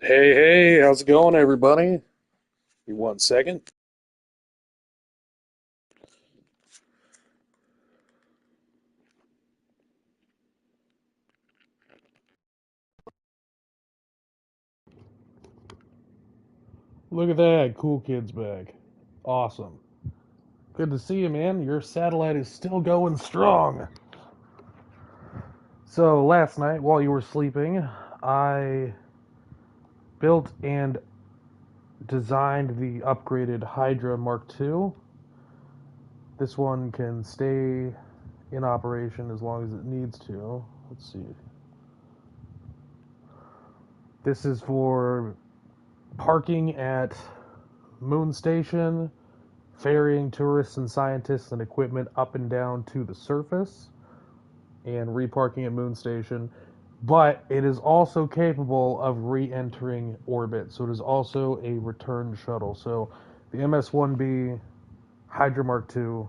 Hey, hey, how's it going, everybody? You 1 second. Look at that. Cool kid's back. Awesome. Good to see you, man. Your satellite is still going strong. So, last night, while you were sleeping, I built and designed the upgraded Hydra Mark II. This one can stay in operation as long as it needs to. Let's see. This is for parking at Moon Station, ferrying tourists and scientists and equipment up and down to the surface, and reparking at Moon Station. But it is also capable of re entering orbit. So it is also a return shuttle. So the MS 1B Hydra Mark II,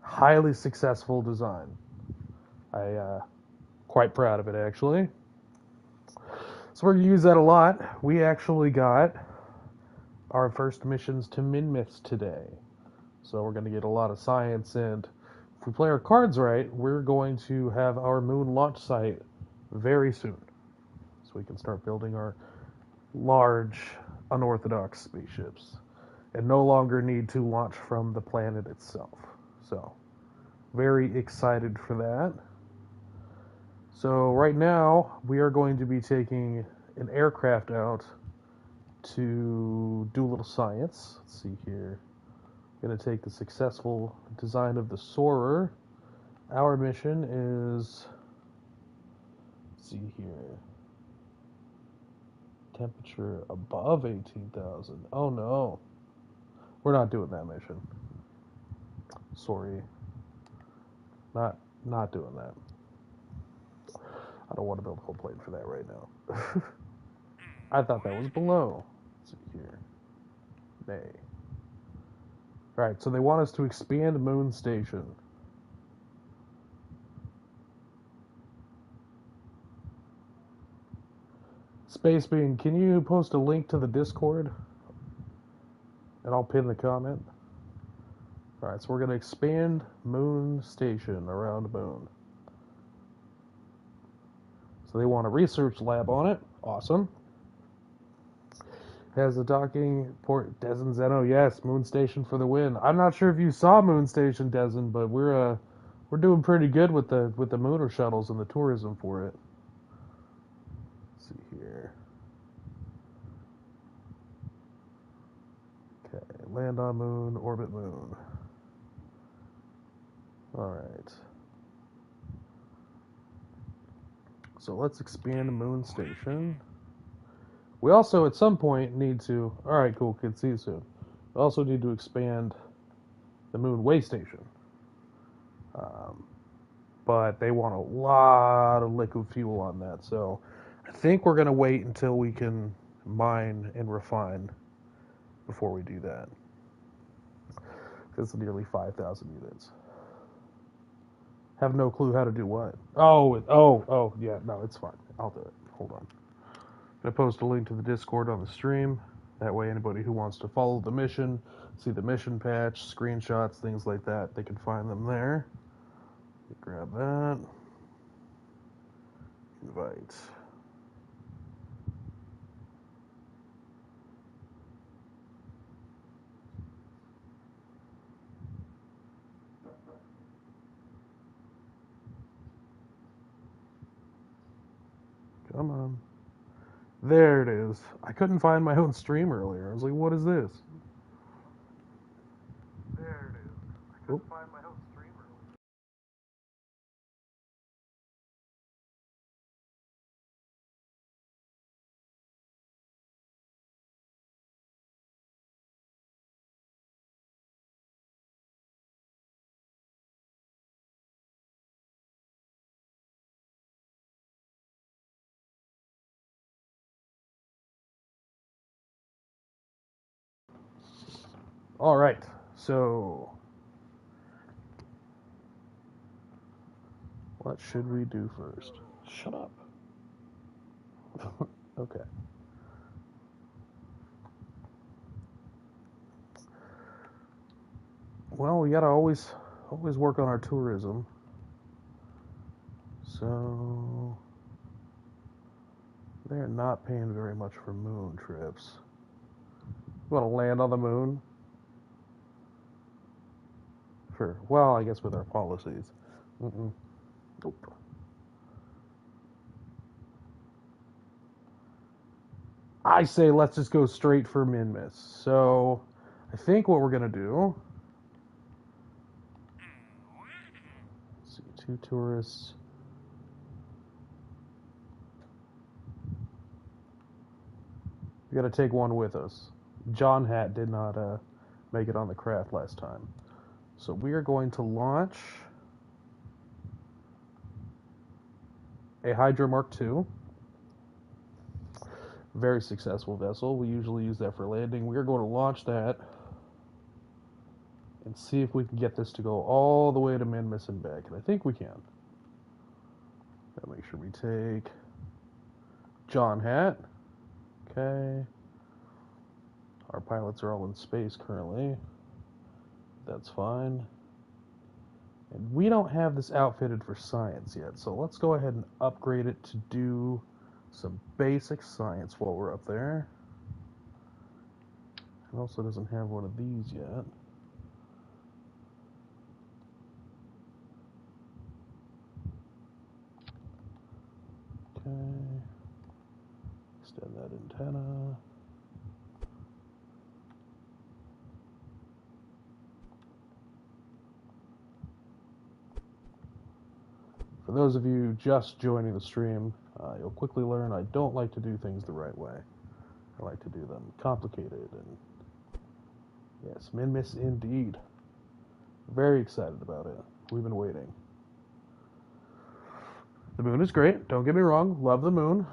highly successful design. Quite proud of it, actually. So we're going to use that a lot. We actually got our first missions to Minmus today. So we're going to get a lot of science, and if we play our cards right, we're going to have our moon launch site very soon. So we can start building our large, unorthodox spaceships and no longer need to launch from the planet itself. So, very excited for that. So, right now, we are going to be taking an aircraft out to do a little science. Let's see here. I'm going to take the successful design of the Soarer. Our mission is, let's see here, temperature above 18,000. Oh no, we're not doing that mission. Sorry, not not doing that. I don't want to build a whole plane for that right now. I thought that was below. Let's see here. Nay. All right, so they want us to expand Moon Station. Space Bean, can you post a link to the Discord? And I'll pin the comment. All right, so we're going to expand Moon Station around Moon. So they want a research lab on it. Awesome. Has a docking port. Dezen Zeno, yes, Moon Station for the win. I'm not sure if you saw Moon Station, Dezen, but we're doing pretty good with the Mooner shuttles and the tourism for it. Let's see here. Okay, land on Moon, orbit Moon. All right. So let's expand Moon Station. We also, at some point, need to. All right, cool, kid. See you soon. We also need to expand the Moon Way Station. Um, but they want a lot of liquid fuel on that. So I think we're going to wait until we can mine and refine before we do that. It's nearly 5,000 units. Have no clue how to do what. Oh, yeah, no, it's fine. I'll do it. Hold on. I'm going to post a link to the Discord on the stream. That way, anybody who wants to follow the mission, see the mission patch, screenshots, things like that, they can find them there. Grab that. Invite. Come on. There it is. I couldn't find my own stream earlier. I was like, what is this? There it is. I couldn't find my own stream earlier. All right. So, what should we do first? Shut up. Okay. Well, we gotta always work on our tourism. So they're not paying very much for moon trips. You want to land on the moon? Sure. Well, I guess with our policies. Mm-mm. Nope. I say let's just go straight for Minmus. So I think what we're gonna do. Let's see, 2 tourists. We gotta take one with us. John Hat did not make it on the craft last time. So we are going to launch a Hydra Mark II. Very successful vessel. We usually use that for landing. We are going to launch that and see if we can get this to go all the way to Minmus and back. And I think we can. Gotta make sure we take John Hat. Okay. Our pilots are all in space currently. That's fine. And we don't have this outfitted for science yet, so let's go ahead and upgrade it to do some basic science while we're up there. It also doesn't have one of these yet. Okay. Extend that antenna. For those of you just joining the stream, you'll quickly learn I don't like to do things the right way. I like to do them complicated and yes, Minmus indeed. Very excited about it. We've been waiting. The moon is great. Don't get me wrong. Love the moon.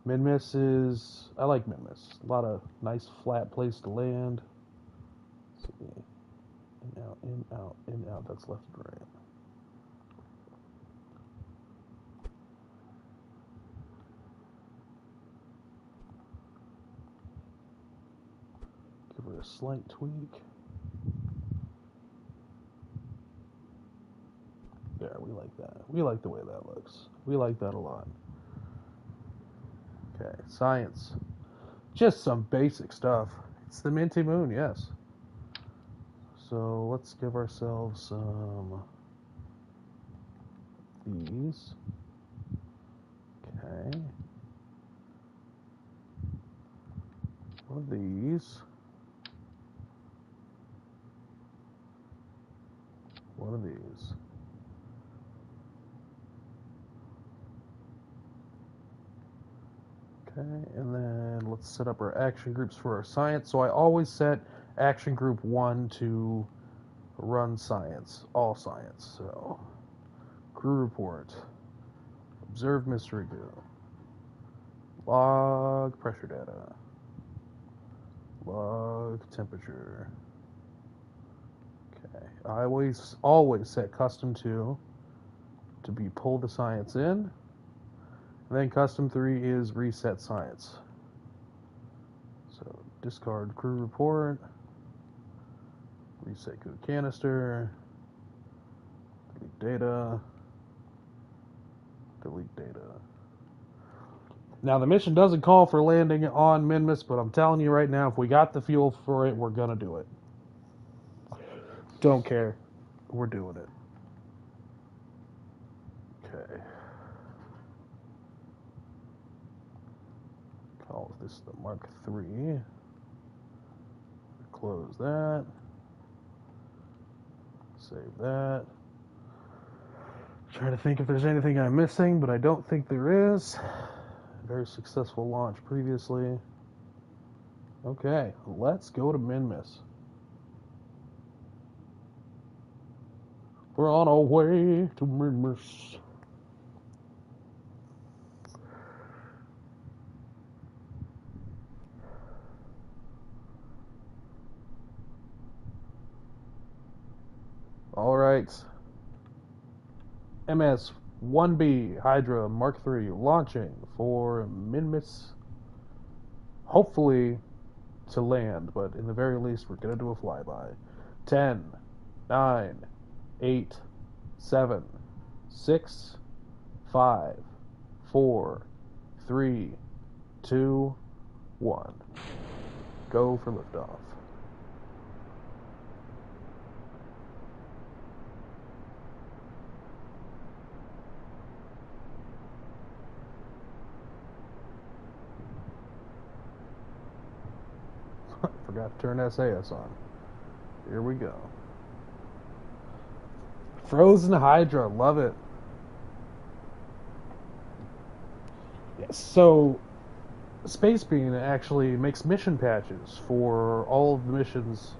Minmus is... I like Minmus. A lot of nice flat place to land. Let's see. In, out, in, out, in, out. That's left and right. Give her a slight tweak. There, we like that. We like the way that looks. We like that a lot. Okay, science. Just some basic stuff. It's the minty moon, yes. So let's give ourselves some these. Okay. One of these. One of these. Okay, and then let's set up our action groups for our science. So I always set action group 1 to run science, all science. So, crew report, observe mystery goo, log pressure data, log temperature. Okay, I always set custom 2 to be pull the science in. And then custom 3 is reset science. So discard crew report, reset goo canister, delete data, delete data. Now the mission doesn't call for landing on Minmus, but I'm telling you right now, if we got the fuel for it, we're gonna do it. Don't care. We're doing it. Okay. Call this the Mark III. Close that. Save that. Try to think if there's anything I'm missing, but I don't think there is. Very successful launch previously. Okay, let's go to Minmus. We're on our way to Minmus. All right. MS-1B Hydra Mark III launching for Minmus. Hopefully to land, but in the very least, we're going to do a flyby. 10, 9, 8, 7, 6, 5, 4, 3, 2, 1. Go for liftoff. Forgot to turn SAS on. Here we go. Frozen Hydra, love it. Yes, so Space Bean actually makes mission patches for all of the missions,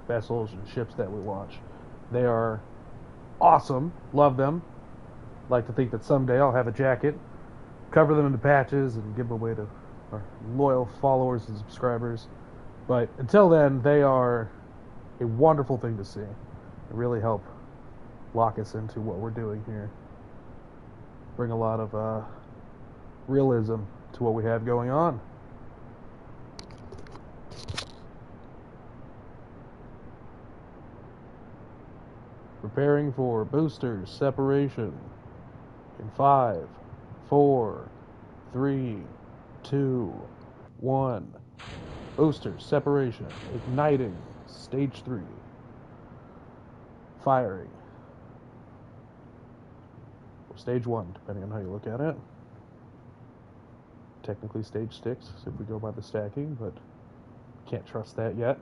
vessels, and ships that we launch. They are awesome. Love them. Like to think that someday I'll have a jacket, cover them into patches, and give them away to our loyal followers and subscribers. But until then, they are a wonderful thing to see. They really help lock us into what we're doing here. Bring a lot of realism to what we have going on. Preparing for booster separation in 5, 4, 3, 2, 1. Booster separation igniting. Stage 3. Firing. Or stage 1, depending on how you look at it. Technically stage 6 if we go by the stacking, but can't trust that yet.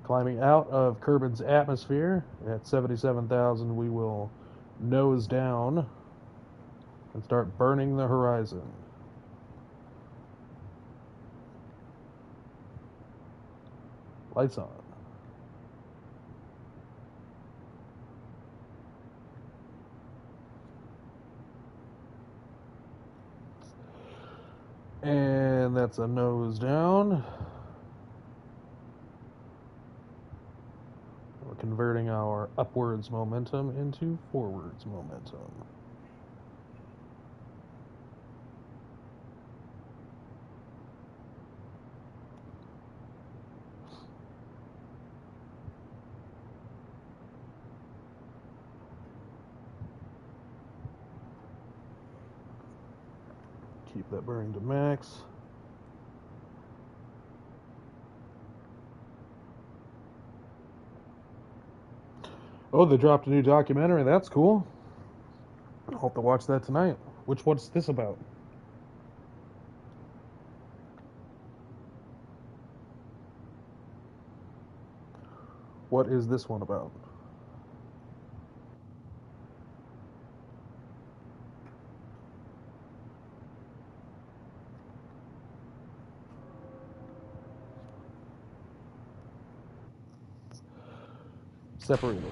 Climbing out of Kerbin's atmosphere at 77,000, we will nose down and start burning the horizon. Lights on. And that's a nose down. We're converting our upwards momentum into forwards momentum. Keep that burning to max. Oh, they dropped a new documentary. That's cool. I hope to watch that tonight. What's this about? What is this one about? Separated.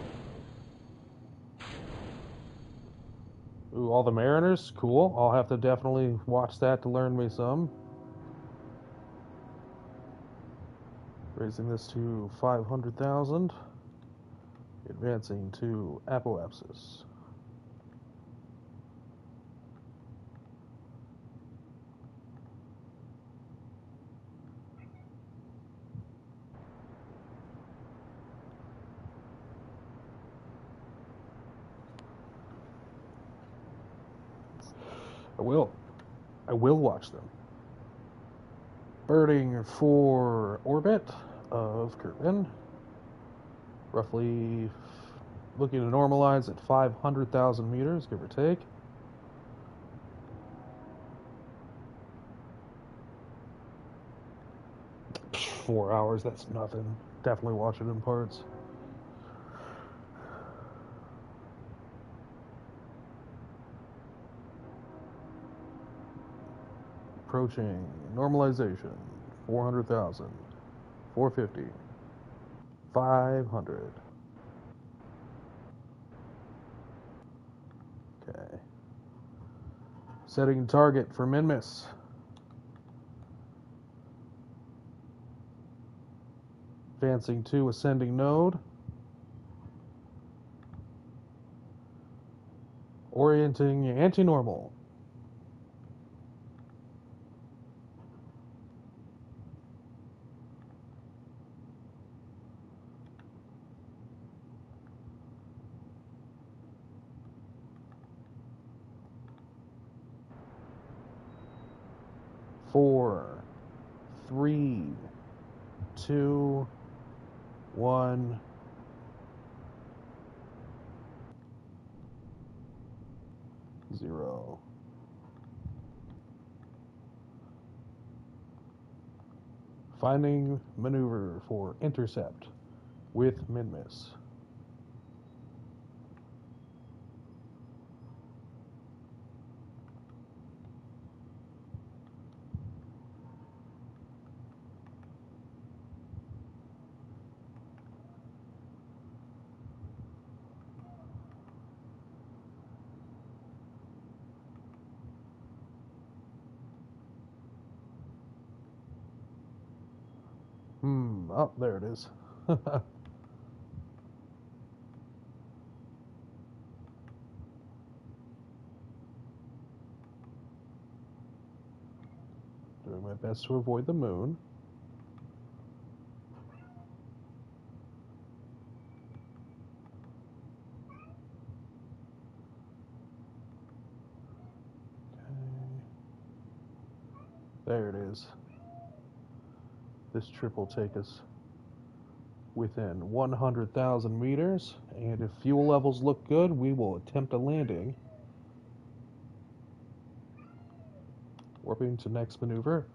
Ooh, all the Mariners? Cool. I'll have to definitely watch that to learn me some. Raising this to 500,000. Advancing to Apoapsis. I will watch them. Birding for orbit of Kerran. Roughly looking to normalize at 500,000 meters, give or take. Psh, 4 hours, that's nothing. Definitely watch it in parts. Approaching normalization. 400,000. 450. 500. Okay. Setting target for Minmus. Advancing to ascending node. Orienting anti-normal. 4, 3, 2, 1. Zero. Finding maneuver for intercept with Minmus. Oh, there it is. Doing my best to avoid the moon. Okay. There it is. This trip will take us within 100,000 meters, and if fuel levels look good, we will attempt a landing. Warping to next maneuver.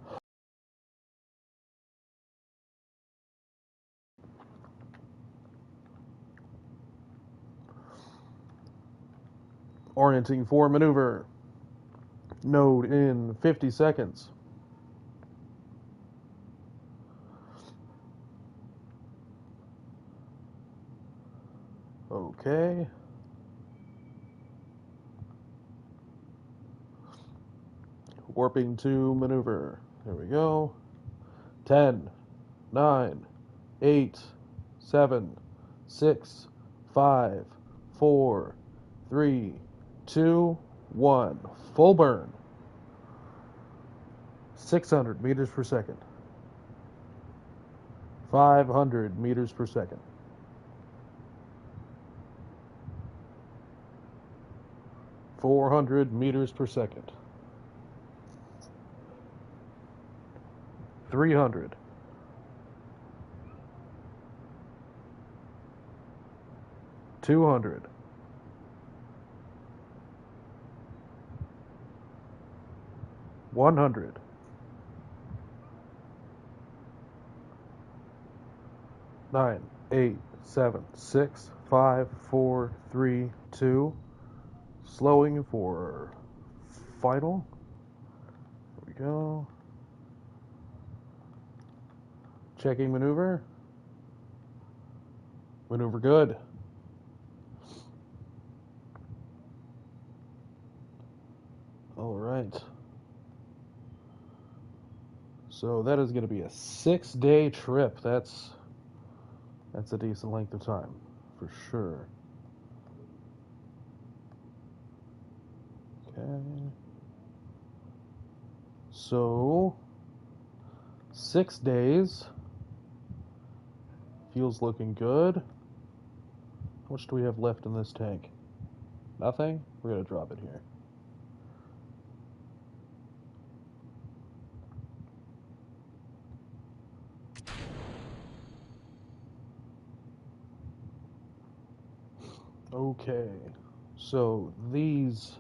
Orienting for maneuver. Node in 50 seconds. Okay. Warping to maneuver. There we go. 10, 9, 8, 7, 6, 5, 4, 3, 2, 1. Full burn. 600 meters per second. 500 meters per second. 400 meters per second. 300. 200. 100. 9, 8, 7, 6, 5, 4, 3, 2. Slowing for final. There we go. Checking maneuver. Maneuver good. All right. So that is going to be a 6-day trip. That's a decent length of time, for sure. Okay. So 6 days. Fuel's looking good. How much do we have left in this tank? Nothing? We're going to drop it here. Okay. So these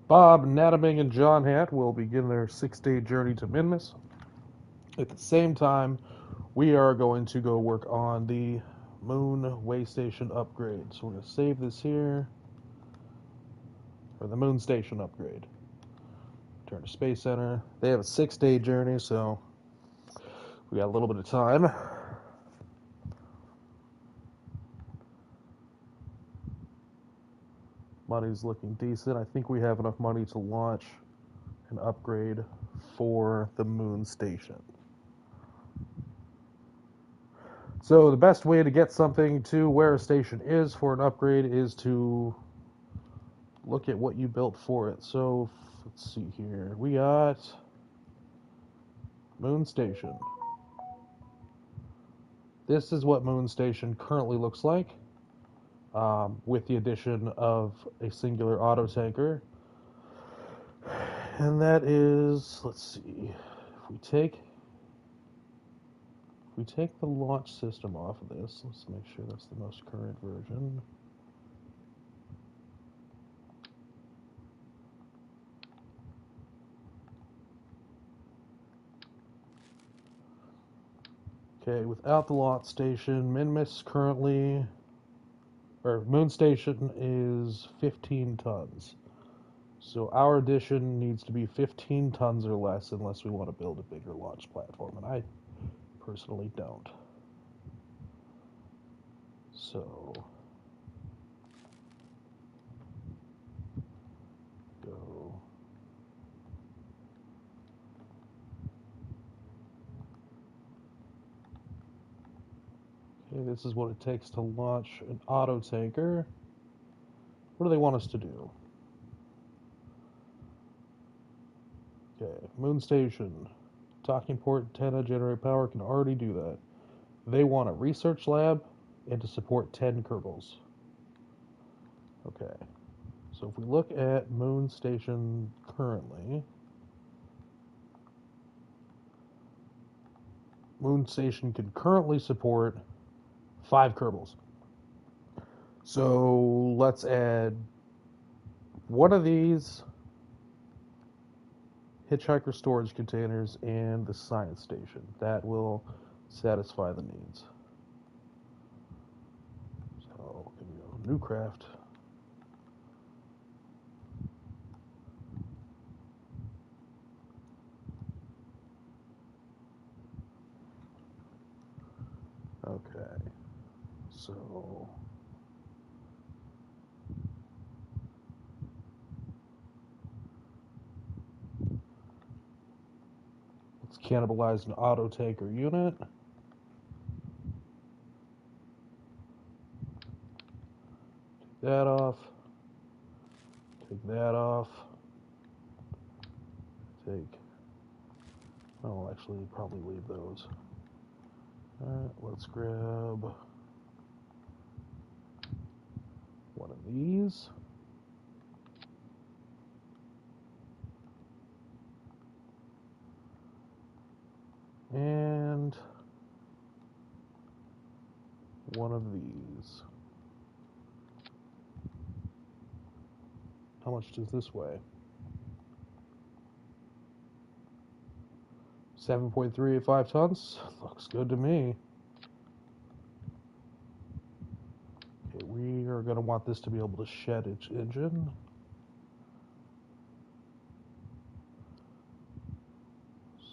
Bob, Nataming, and John Hatt will begin their 6-day journey to Minmus. At the same time, we are going to go work on the moon way station upgrade. So we're going to save this here. Or the moon station upgrade. Return to Space Center. They have a 6-day journey, so we got a little bit of time. Money's looking decent. I think we have enough money to launch an upgrade for the moon station. So the best way to get something to where a station is for an upgrade is to look at what you built for it. So let's see here. We got moon station. This is what moon station currently looks like, with the addition of a singular auto tanker. And that is, let's see, we take the launch system off of this, let's make sure that's the most current version. Okay, without the launch station, Minmus currently, or Moon Station is 15 tons. So our addition needs to be 15 tons or less unless we want to build a bigger launch platform, and I personally don't. So, go. Okay, this is what it takes to launch an auto tanker. What do they want us to do? Okay, Moon Station. Docking port antenna generate power can already do that. They want a research lab and to support 10 Kerbals. Okay, so if we look at Moon Station currently, Moon Station can currently support 5 Kerbals. So let's add one of these hitchhiker storage containers and the science station. That will satisfy the needs. So here we go, new craft. Okay, so let's cannibalize an auto tanker unit. Take that off. Take that off. Oh, actually, probably leave those. Alright, let's grab one of these. And one of these. How much does this weigh? 7.385 tons. Looks good to me. Okay, we are going to want this to be able to shed its engine.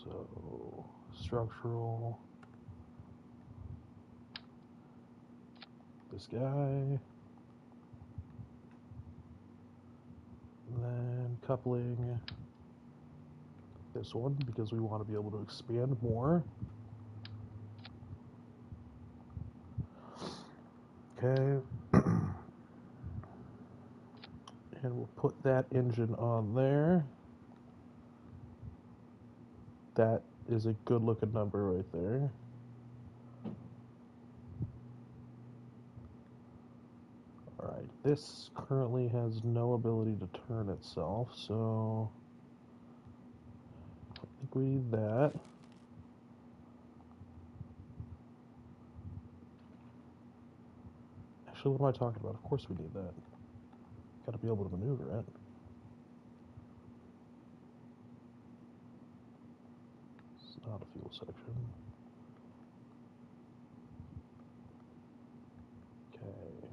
So, structural. This guy. And then coupling this one because we want to be able to expand more. Okay. And we'll put that engine on there. That is a good looking number right there. Alright, this currently has no ability to turn itself, so I think we need that. Actually, what am I talking about? Of course we need that. Gotta be able to maneuver it. It's not a fuel section. Okay.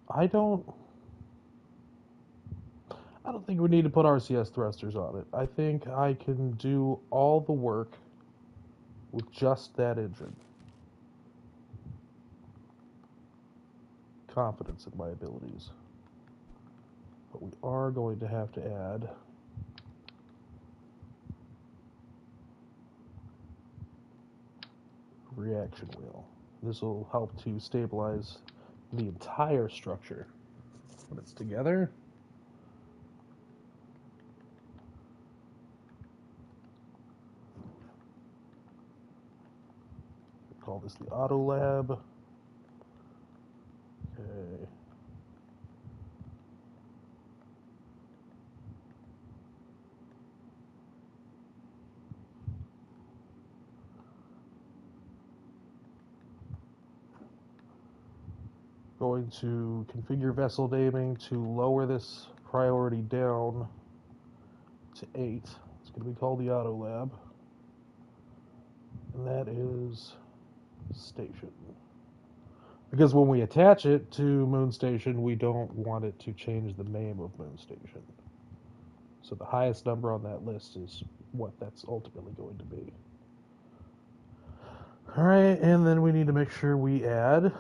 I don't think we need to put RCS thrusters on it. I think I can do all the work with just that engine. Confidence in my abilities. But we are going to have to add reaction wheel. This will help to stabilize the entire structure when it's together. Call this the auto lab. Okay. going to configure vessel naming to lower this priority down to 8. It's going to be called the Auto Lab. And that is Station. Because when we attach it to Moon Station, we don't want it to change the name of Moon Station. So the highest number on that list is what that's ultimately going to be. Alright, and then we need to make sure we add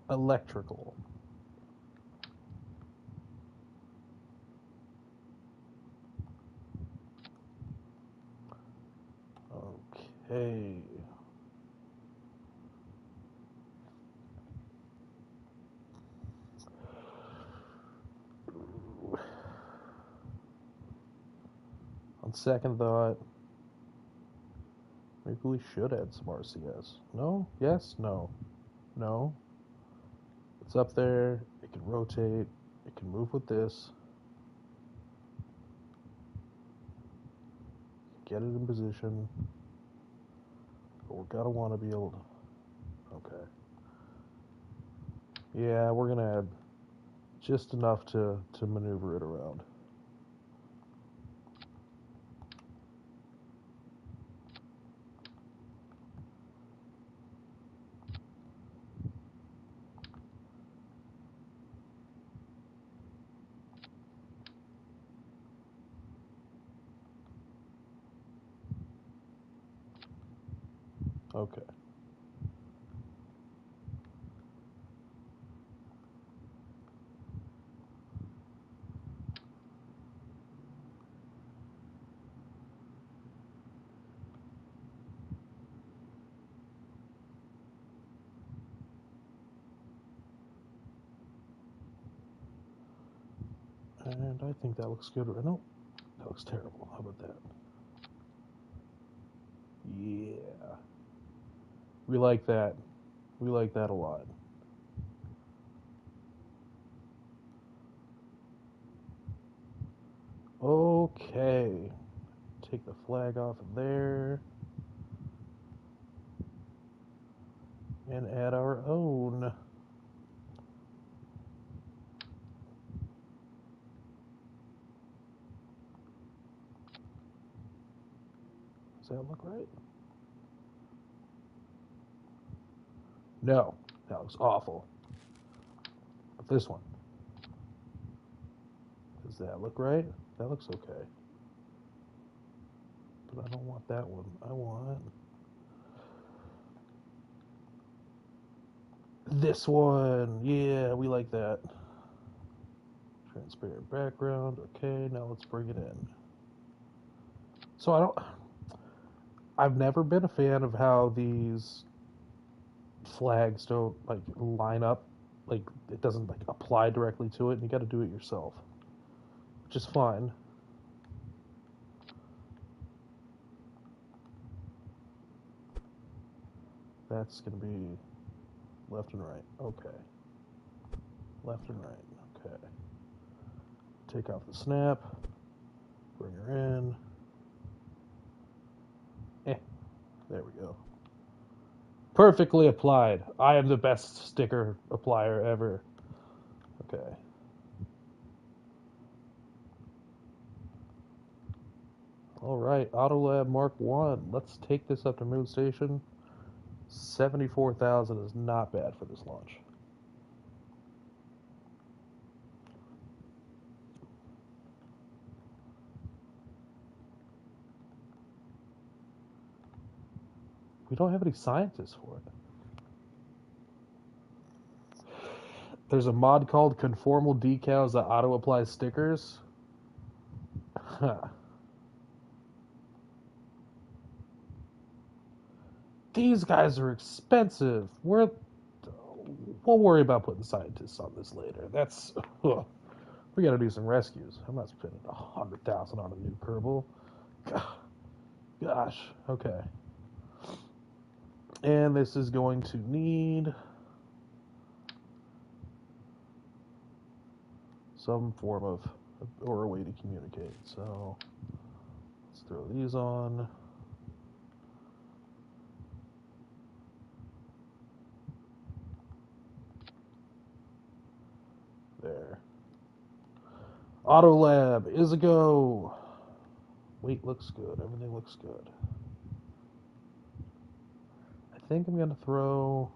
electrical. Okay. On second thought, maybe we should add some RCS. No? Yes? No? No? It's up there. It can rotate. It can move with this. Get it in position. But we're gonna want to be able to... Okay. Yeah, we're gonna add just enough to maneuver it around. Okay. And I think that looks good. No, that looks terrible. How about that? Yeah. We like that. We like that a lot. Okay. Take the flag off of there. And add our own. Does that look right? No, that looks awful. But this one. Does that look right? That looks okay. But I don't want that one. I want this one. Yeah, we like that. Transparent background. Okay, now let's bring it in. So I've never been a fan of how these flags don't like line up. Like it doesn't like apply directly to it, and you got to do it yourself, which is fine. That's gonna be left and right. Okay. Left and right. Okay. Take off the snap. Bring her in. There we go. Perfectly applied. I am the best sticker applier ever. Okay. Alright, Autolab Mark 1. Let's take this up to Moon Station. 74,000 is not bad for this launch. We don't have any scientists for it. There's a mod called Conformal Decals that auto-applies stickers. Huh. These guys are expensive. We'll worry about putting scientists on this later. That's... we gotta do some rescues. I'm not spending 100,000 on a new Kerbal. Gosh. Okay. And this is going to need some form of, or a way to communicate. So let's throw these on. Auto Lab is a go. Weight looks good. Everything looks good. I think I'm going to throw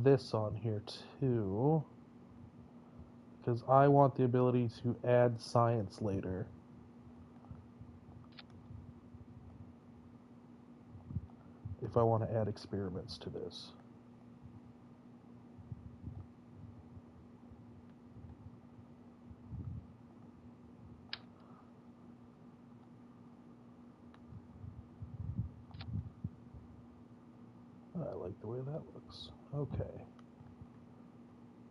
this on here too, because I want the ability to add science later. If I want to add experiments to this. I like the way that looks. Okay.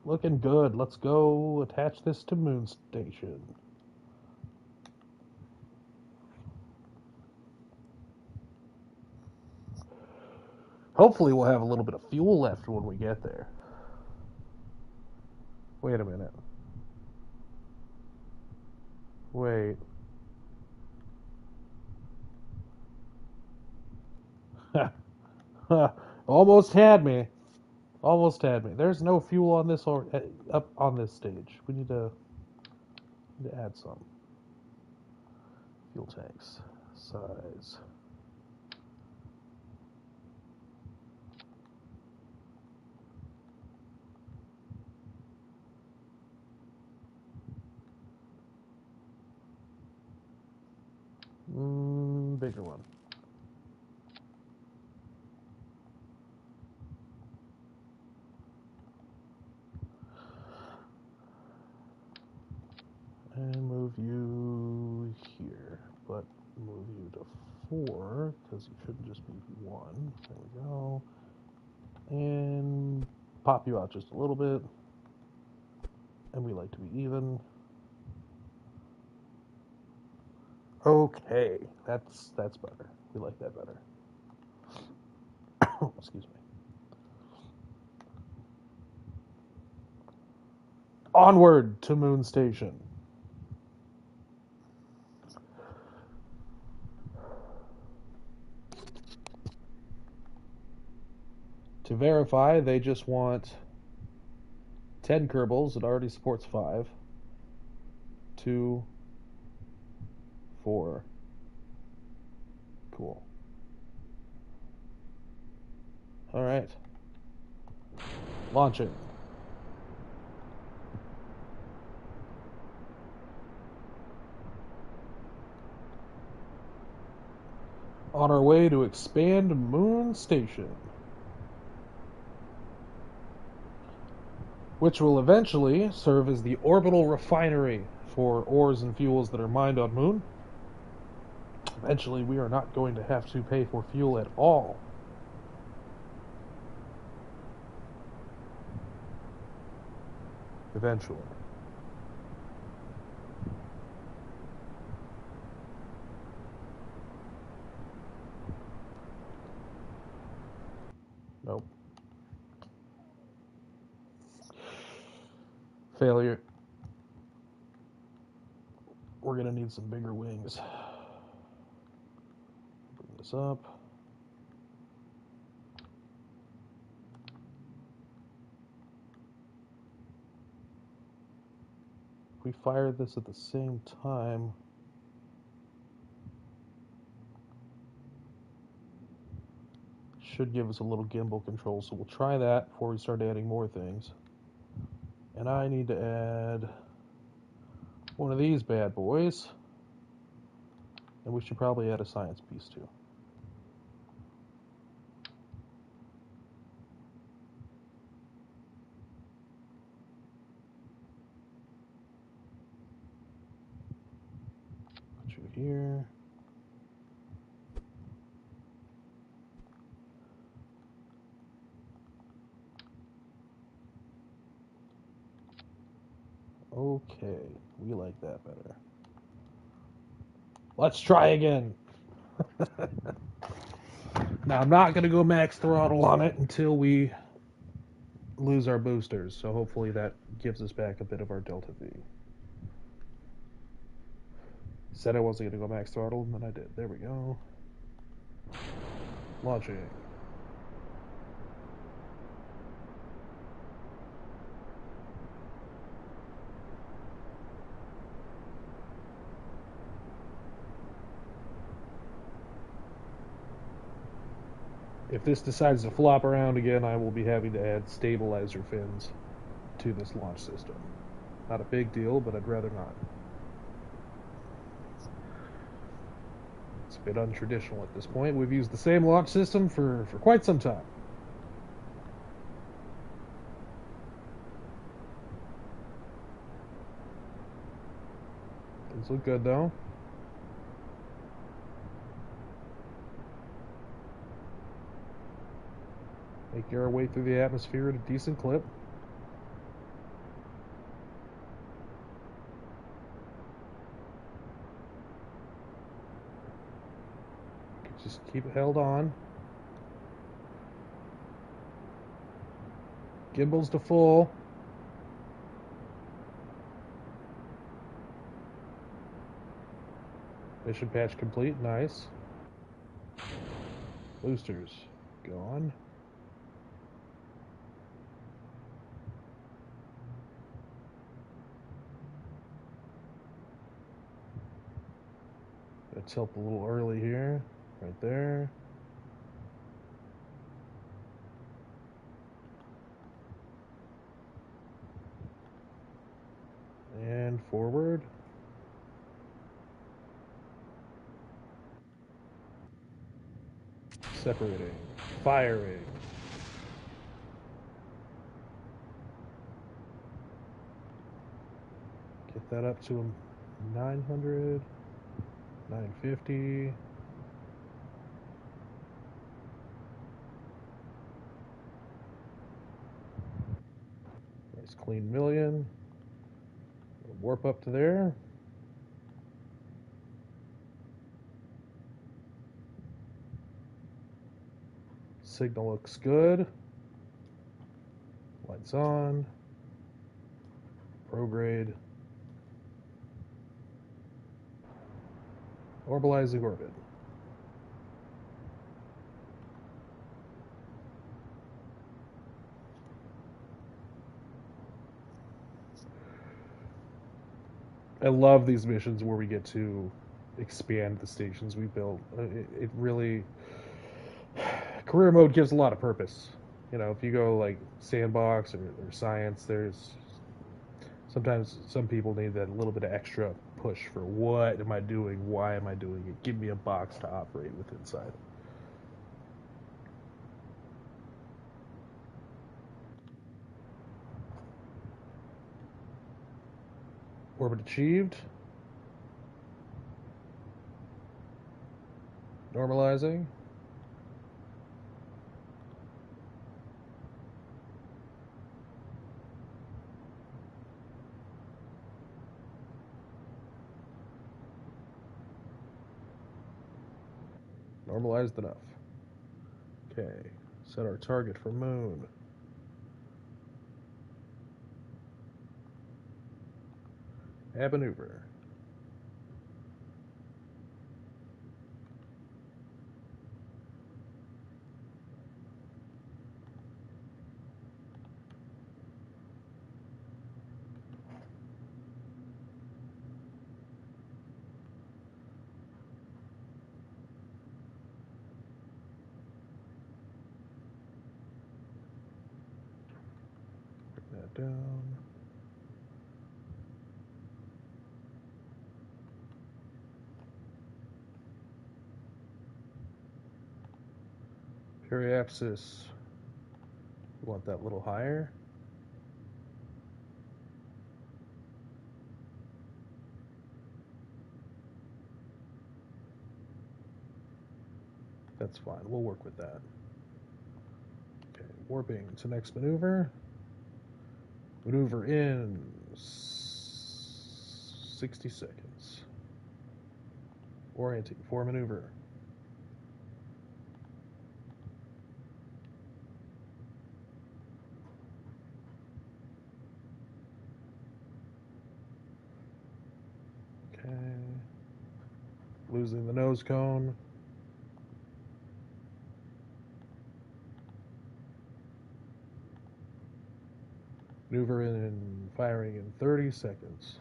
Looking good. Let's go attach this to Moon Station. Hopefully we'll have a little bit of fuel left when we get there. Wait a minute. Wait. Almost had me. Almost had me. There's no fuel on this or up on this stage. We need to add some. Fuel tanks. Size. Bigger one. And move you here, but move you to 4, because you shouldn't just be 1. There we go. And pop you out just a little bit. And we like to be even. Okay, that's better. We like that better. Excuse me. Onward to Moon Station. To verify, they just want 10 Kerbals. It already supports 5. 2, 4. Cool. All right. Launching. On our way to expand Moon Station, which will eventually serve as the orbital refinery for ores and fuels that are mined on Moon. Eventually, we are not going to have to pay for fuel at all. Eventually. Nope. Failure. We're going to need some bigger wings. Bring this up. If we fire this at the same time, should give us a little gimbal control. So we'll try that before we start adding more things. And I need to add one of these bad boys. And we should probably add a science piece too. Put you here. Okay, we like that better. Let's try again. Now, I'm not going to go max throttle on it until we lose our boosters, so hopefully that gives us back a bit of our delta V. Said I wasn't going to go max throttle, and then I did. There we go. Launching. If this decides to flop around again, I will be having to add stabilizer fins to this launch system. Not a big deal, but I'd rather not. It's a bit untraditional at this point. We've used the same launch system for quite some time. Things look good though. Making our way through the atmosphere at a decent clip. Just keep it held on. Gimbals to full. Mission patch complete. Nice. Boosters gone. Let's help a little early here. Right there. And forward. Separating. Firing. Get that up to 900. 950. Nice clean million. Warp up to there. Signal looks good. Lights on. Prograde. Orbalizing orbit. I love these missions where we get to expand the stations we built. It really, career mode gives a lot of purpose. You know, if you go like sandbox or science, there's sometimes some people need that little bit of extra push for what am I doing, why am I doing it, give me a box to operate with inside. Orbit achieved. Normalizing. Normalized enough. Okay, set our target for moon. Add maneuver. Bring that down. Periapsis. We want that a little higher. That's fine. We'll work with that. Okay, warping to next maneuver. Maneuver in 60 seconds. Orienting for maneuver. Okay. Losing the nose cone. Maneuver in and firing in 30 seconds.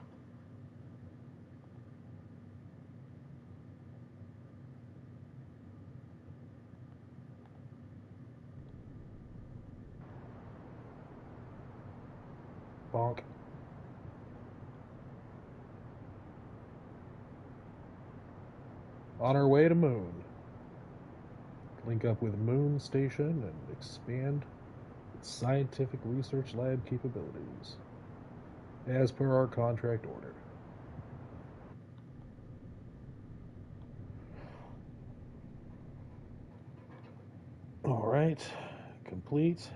Bonk. On our way to Moon. Link up with Moon Station and expand its scientific research lab capabilities. As per our contract order. Alright. Complete.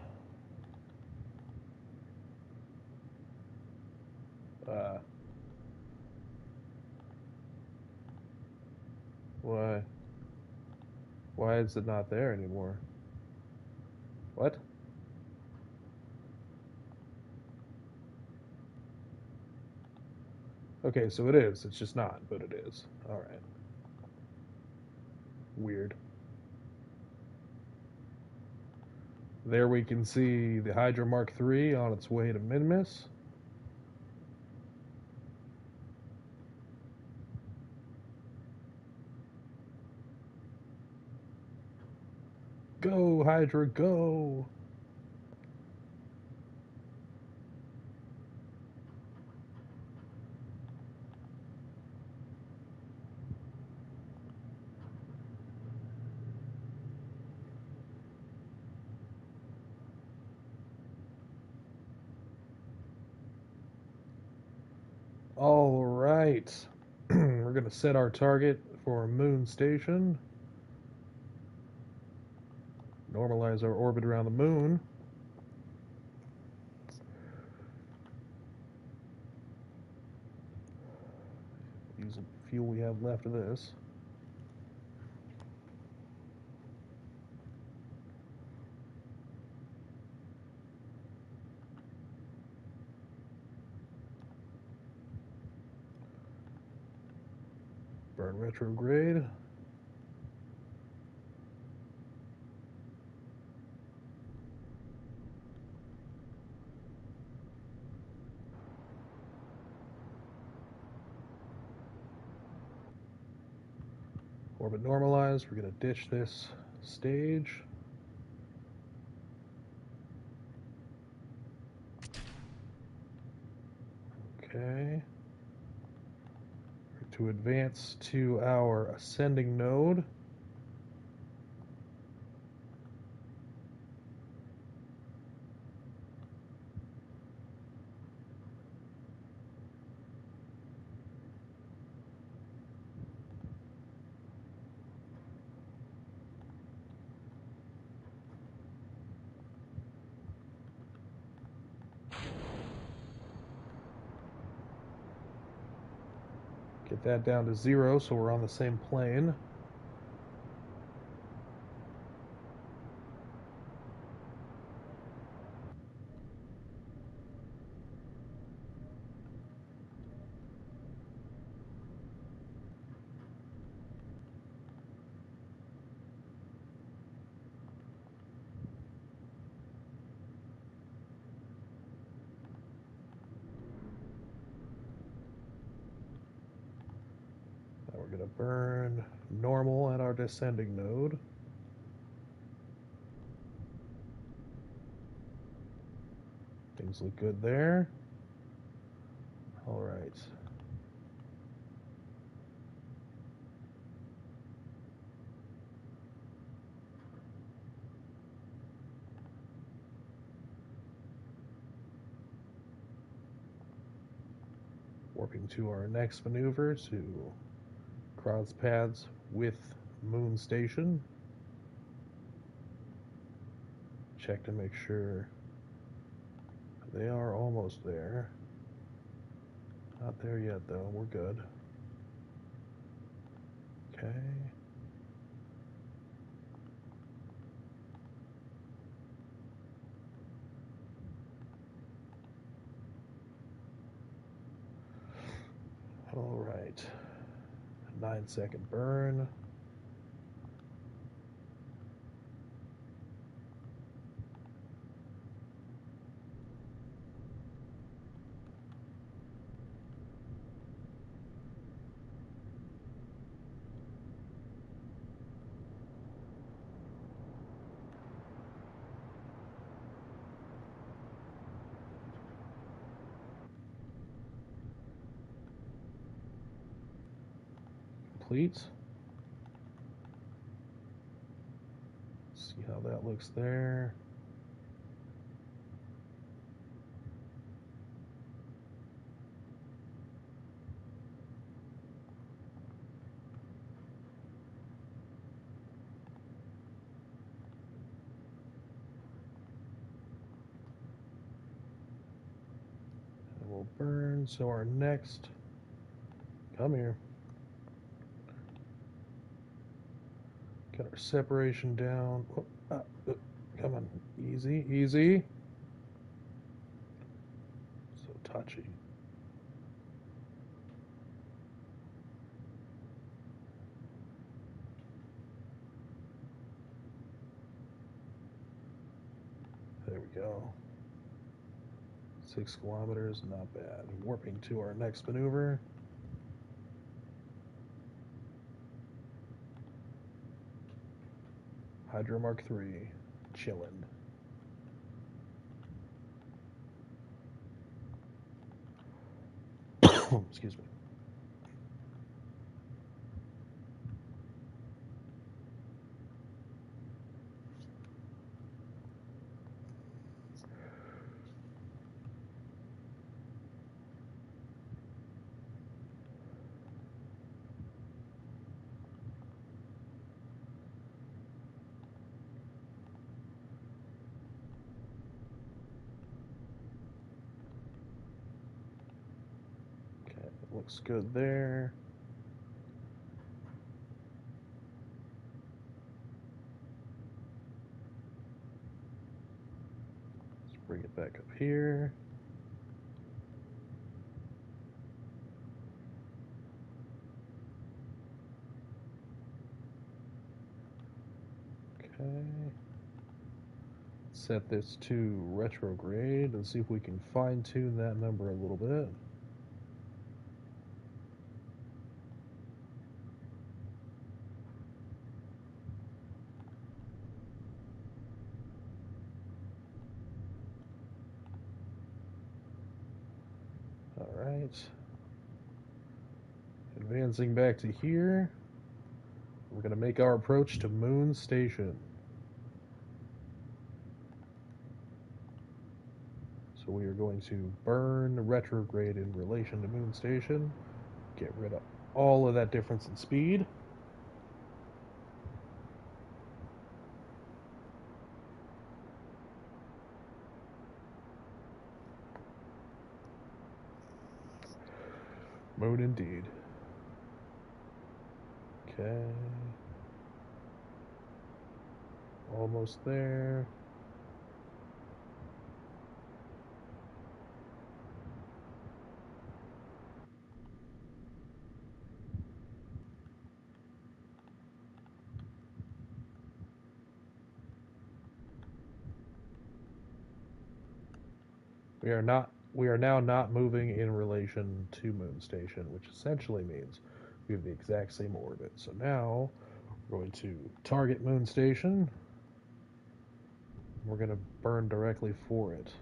Why? Why is it not there anymore? What? Okay, so it is. It's just not, but it is. Alright. Weird. There we can see the Hydra Mark III on its way to Minmus. Go, Hydra, go! All right. We're going to set our target for Moon Station. Normalize our orbit around the Moon. Use the fuel we have left of this. Burn retrograde. Orbit normalized. We're going to ditch this stage. Okay. To advance to our ascending node. Get that down to 0 so we're on the same plane. Now we're going to burn normal at our descending node. Things look good there. All right. Warping to our next maneuver to cross paths with Moon Station. Check to make sure they are almost there. Not there yet, though. We're good. Okay. All right. 9-second burn. complete. See how that looks there. And we'll burn. So our next, come here. Got our separation down. Come on, easy, easy. So touchy. There we go. 6 kilometers, not bad. Warping to our next maneuver. Hydra Mark III, chillin'. Excuse me. Okay, looks good there. Let's bring it back up here. Okay. Set this to retrograde and see if we can fine tune that number a little bit. Alright. Advancing back to here. We're going to make our approach to Moon Station. So we are going to burn retrograde in relation to Moon Station. Get rid of all of that difference in speed. Moon indeed. Okay. Almost there. We are now not moving in relation to Moon Station, which essentially means we have the exact same orbit. So now we're going to target Moon Station. We're going to burn directly for it.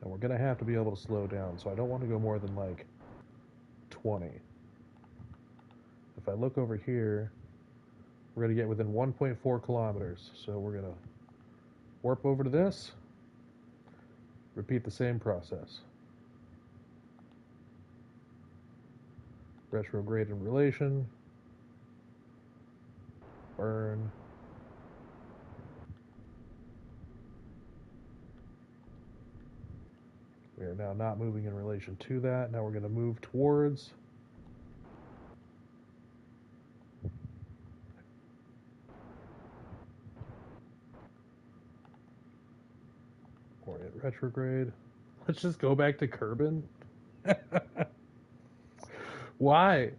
And we're going to have to be able to slow down, so I don't want to go more than like 20. If I look over here, we're going to get within 1.4 kilometers. So we're going to warp over to this, repeat the same process. Retrograde in relation, burn. We are now not moving in relation to that. Now we're going to move towards Orient retrograde. Let's just go back to Kerbin. Why?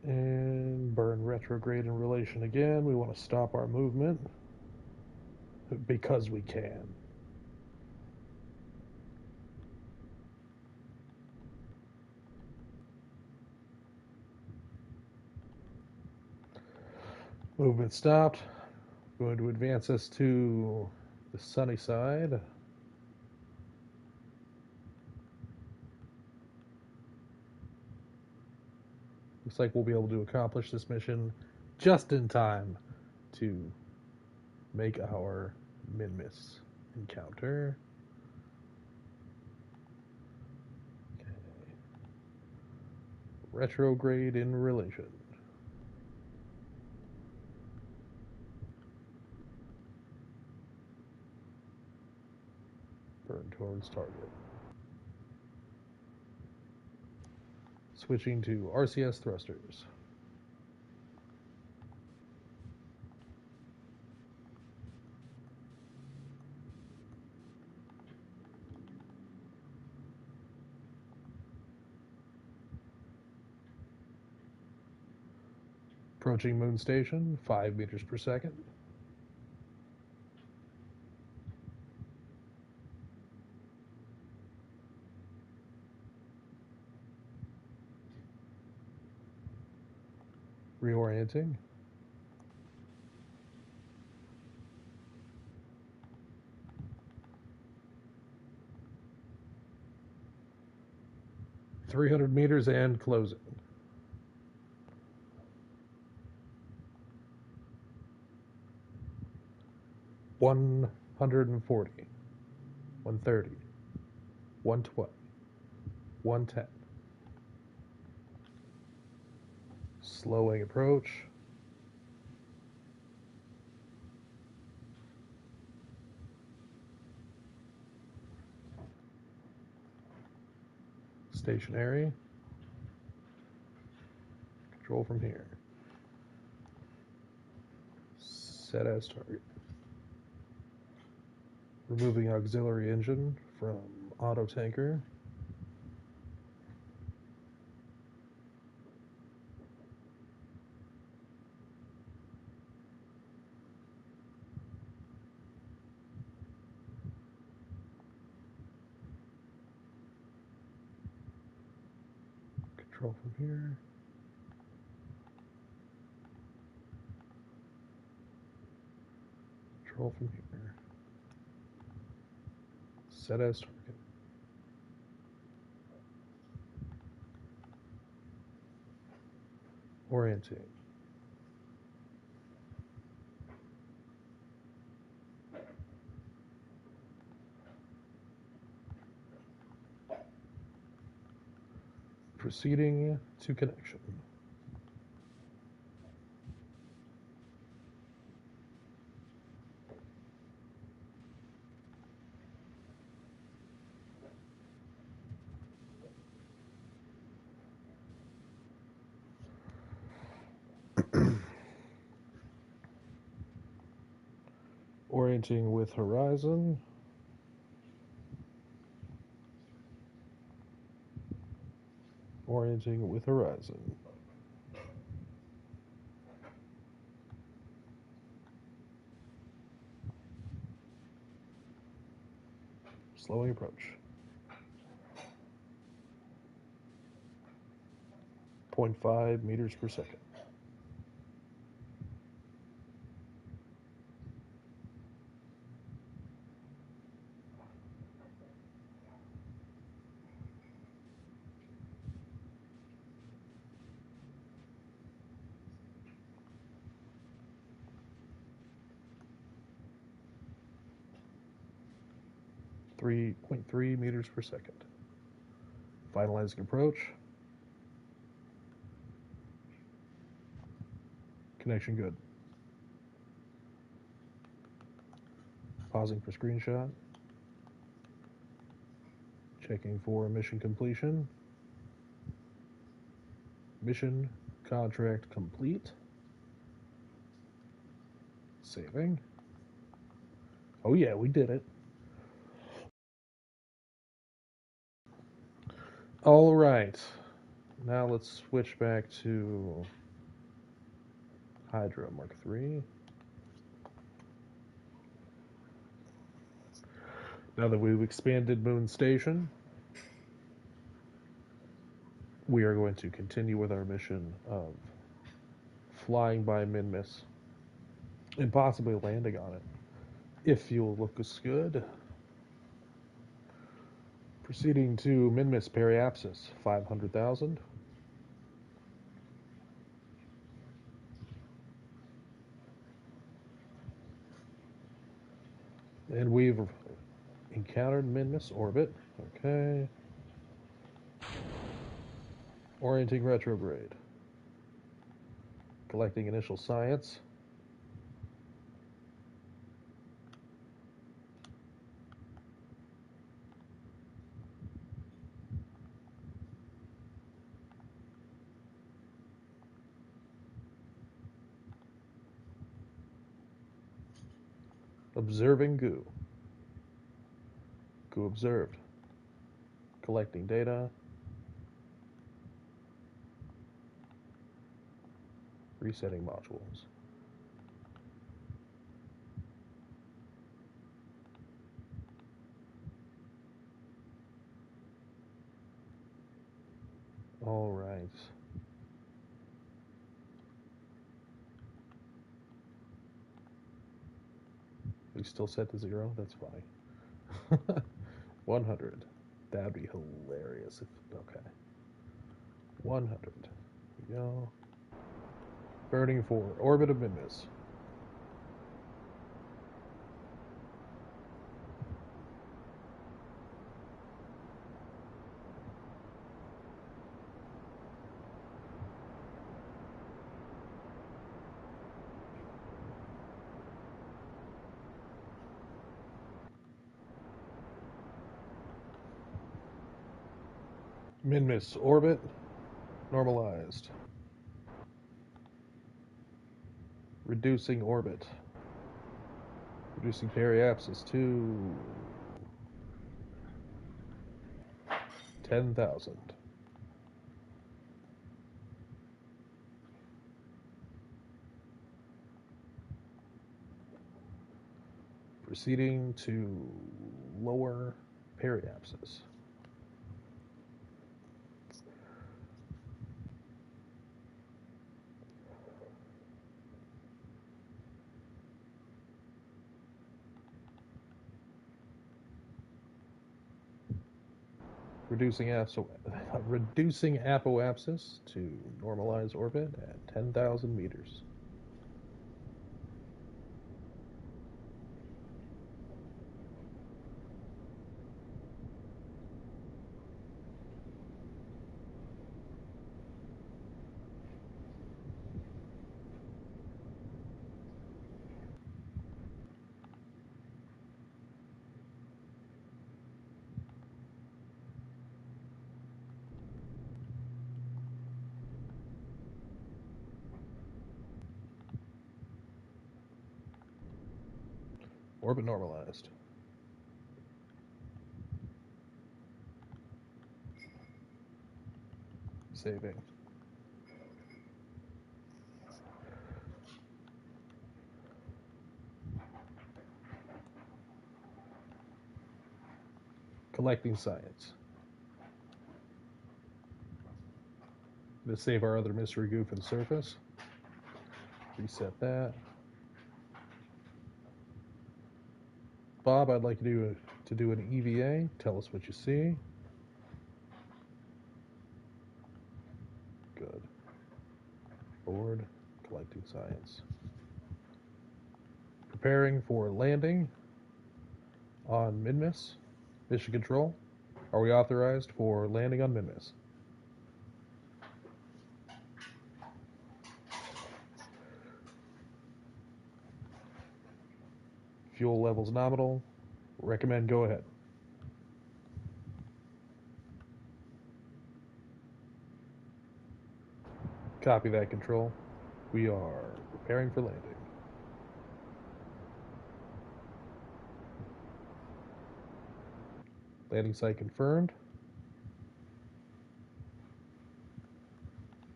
And burn retrograde in relation again. We want to stop our movement. because we can. Movement stopped. Going to advance us to the sunny side. Looks like we'll be able to accomplish this mission just in time to make our Minmus encounter. Okay. Retrograde in relation. Burn towards target. Switching to RCS thrusters. Approaching moon station, 5 meters per second. Reorienting. .300 meters and closing. $140, $130, $120, $110. Slowing approach. Stationary. Control from here. Set as target. Removing auxiliary engine from auto tanker. Control from here. Control from here. Set as target. Orienting. Proceeding to connection. Orienting with horizon. Orienting with horizon. Slowing approach. 0.5 meters per second. .3 meters per second. Finalizing approach. Connection good. Pausing for screenshot. Checking for mission completion. Mission contract complete. Saving. Oh yeah, we did it. All right. Now let's switch back to Hydra Mark III. Now that we've expanded Moon Station, we are going to continue with our mission of flying by Minmus and possibly landing on it, if fuel looks good. Proceeding to Minmus Periapsis, 500,000. And we've encountered Minmus orbit. Okay. Orienting retrograde. Collecting initial science. Observing goo. Goo observed. Collecting data. Resetting modules. All right. We still set to 0? That's funny. 100. That'd be hilarious if, okay. 100. Here we go. Burning forward. Orbit of Minmus. Minmus orbit normalized. Reducing orbit. Reducing periapsis to 10,000. Proceeding to lower periapsis. Reducing apoapsis to normalize orbit at 10,000 meters. Orbit normalized. Saving. Collecting science. To save our other mystery goo for the surface. Reset that. Bob, I'd like you to do an EVA. Tell us what you see. Good. Board. Collecting science. Preparing for landing on Minmus. Mission control. Are we authorized for landing on Minmus? Fuel levels nominal. Recommend go ahead. Copy that, control. We are preparing for landing. Landing site confirmed.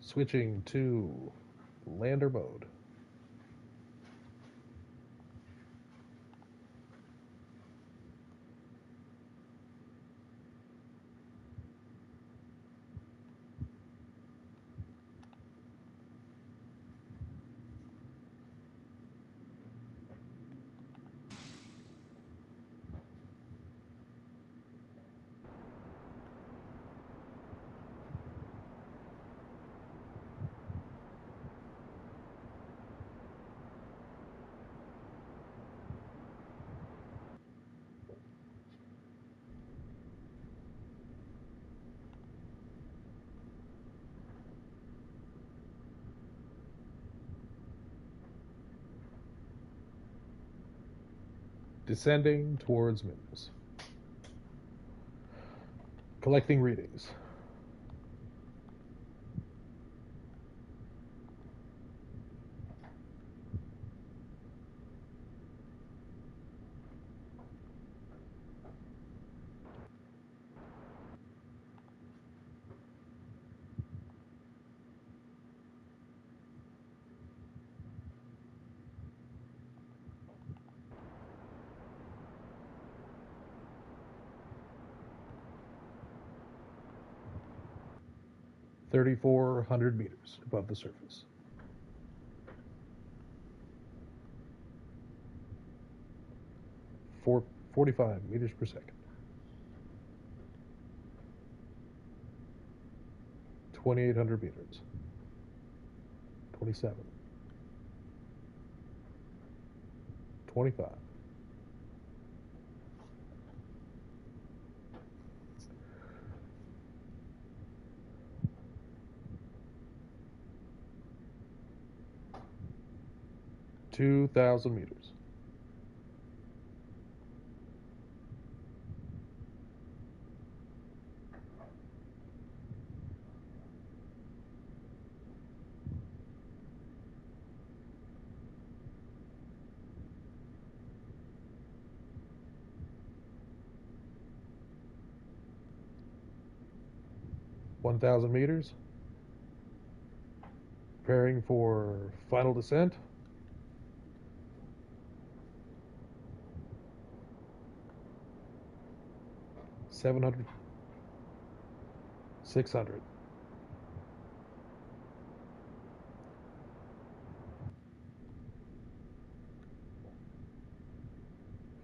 Switching to lander mode. Descending towards Minmus. Collecting readings. $3,400 meters above the surface. For 45 meters per second. 2,800 meters. 27. 25. 2,000 meters. $1,000 meters. Preparing for final descent. 700. 600.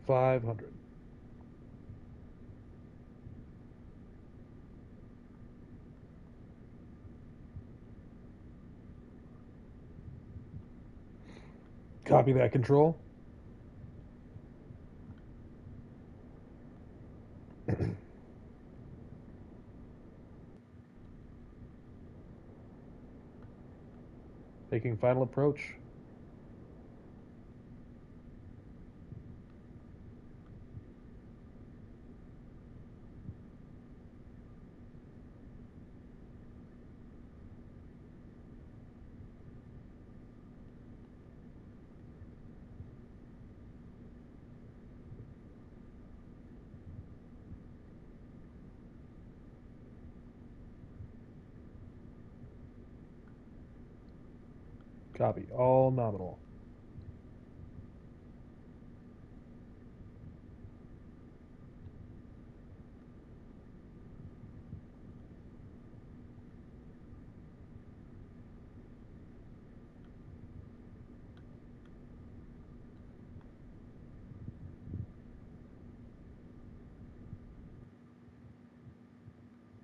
500. 'Copy that, Control. Making final approach. Copy. All nominal.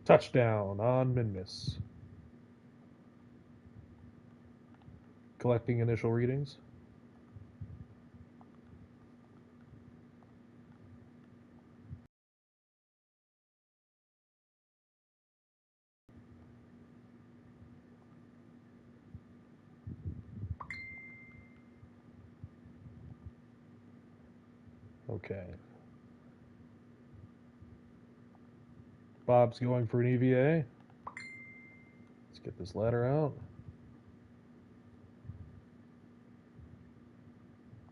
Touchdown on Minmus. Collecting initial readings. Okay. Bob's going for an EVA. Let's get this ladder out.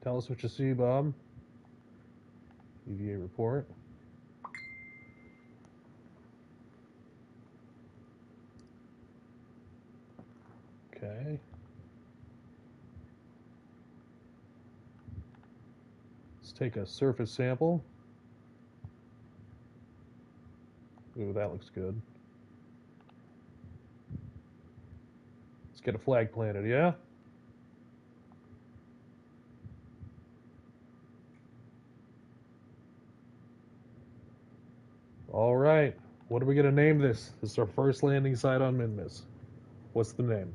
Tell us what you see, Bob. EVA report. Okay. Let's take a surface sample. Ooh, that looks good. Let's get a flag planted, yeah? All right. What are we going to name this? This is our first landing site on Minmus. What's the name?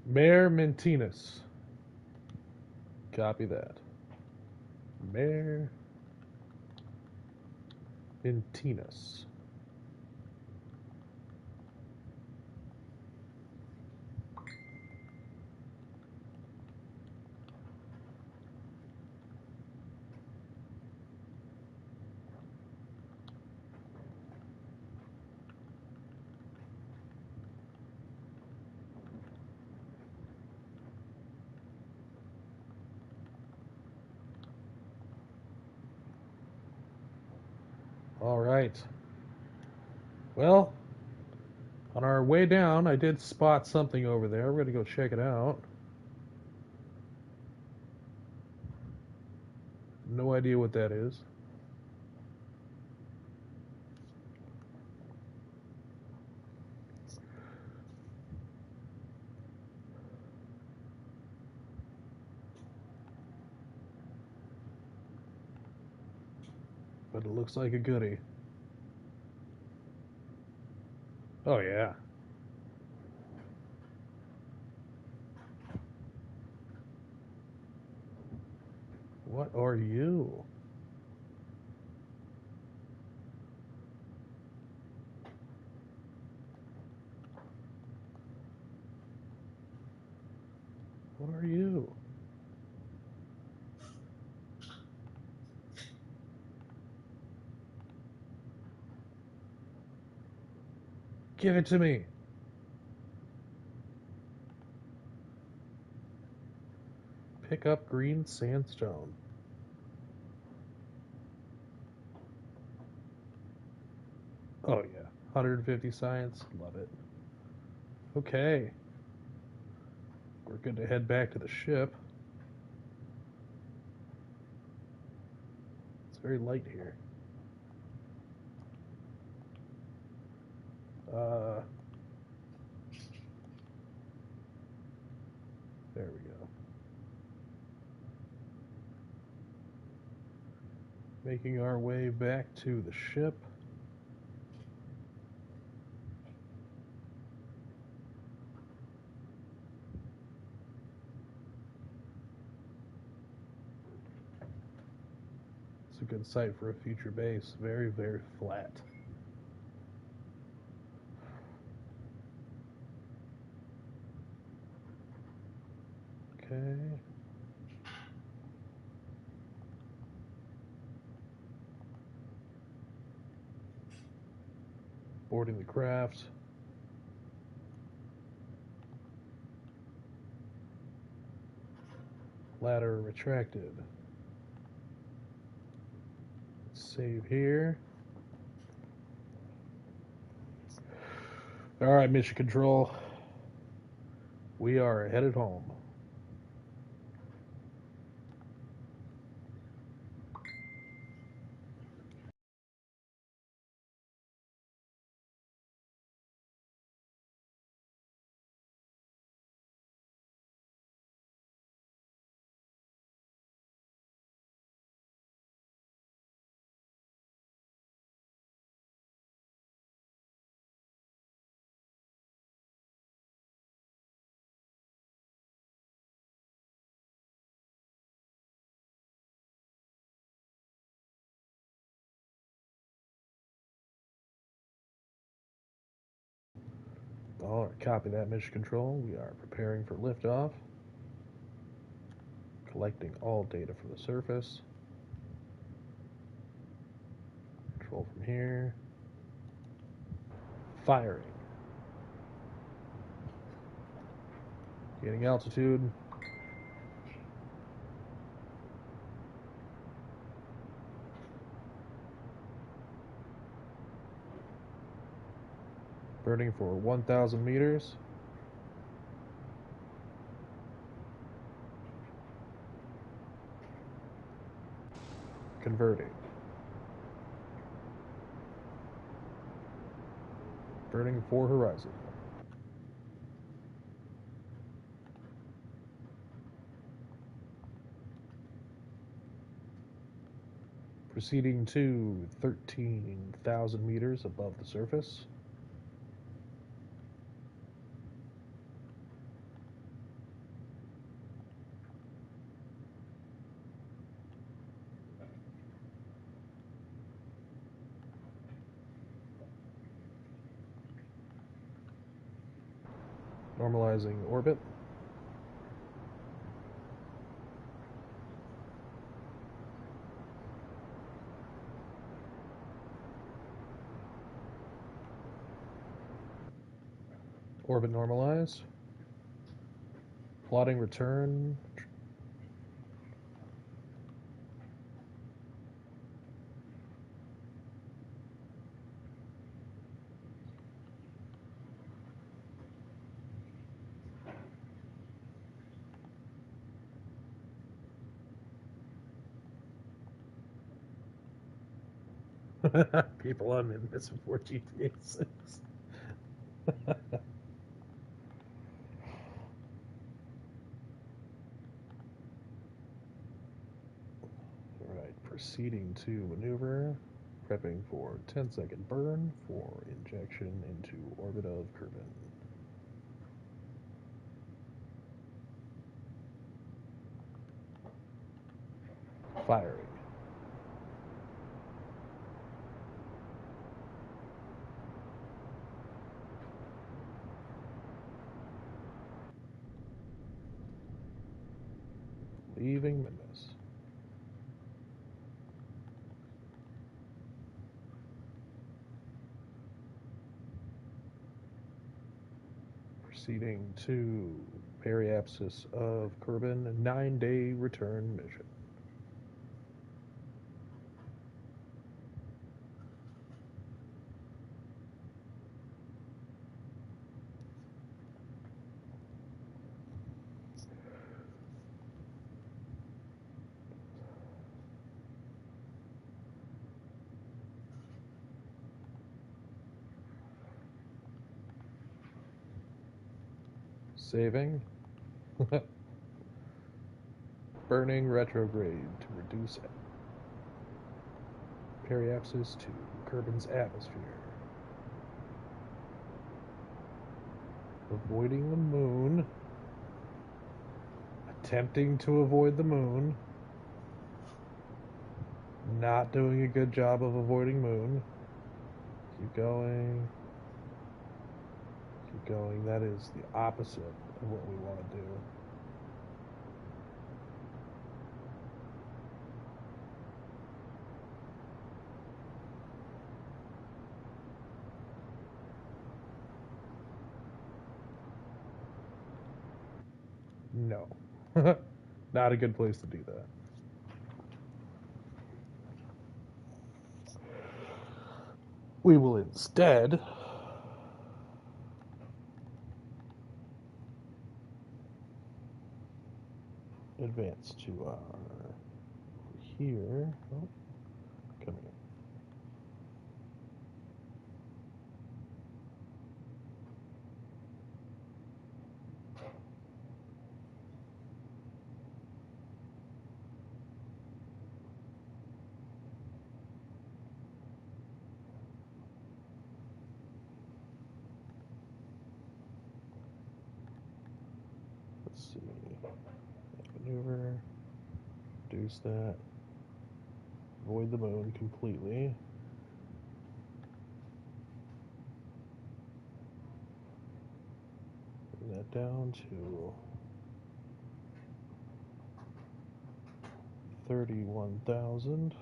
Mare Mentinus. Copy that. Mare Mentinus. All right. Well, on our way down, I did spot something over there. We're going to go check it out. No idea what that is. But it looks like a goodie. Oh, yeah. What are you? What are you? Give it to me. Pick up green sandstone. Oh, yeah. 150 science. Love it. Okay. We're good to head back to the ship. It's very light here. There we go. Making our way back to the ship. It's a good site for a future base. Very, very flat. Okay. Boarding the craft. Ladder retracted. Save here. Alright, mission control. We are headed home. Alright, copy that, mission control. We are preparing for liftoff. Collecting all data from the surface. Control from here. Firing. Gaining altitude. Burning for 1,000 meters. Converting. Burning for horizon. Proceeding to 13,000 meters above the surface. Normalizing orbit. Orbit normalize. Plotting return. People on Minmus before GTA 6. Alright, proceeding to maneuver. Prepping for 10-second burn for injection into orbit of Kerran. Firing. Leaving Minmus. Proceeding to periapsis of Kerran, 9-day return mission. Saving. Burning retrograde to reduce periapsis to Kerran's atmosphere. Avoiding the moon. Attempting to avoid the moon. Not doing a good job of avoiding moon. Keep going. Keep going. That is the opposite of what we want to do. No. Not a good place to do that. We will instead advance to our here. Oh, come here. Let's see. Maneuver. Reduce that. Avoid the moon completely. Bring that down to 31,000.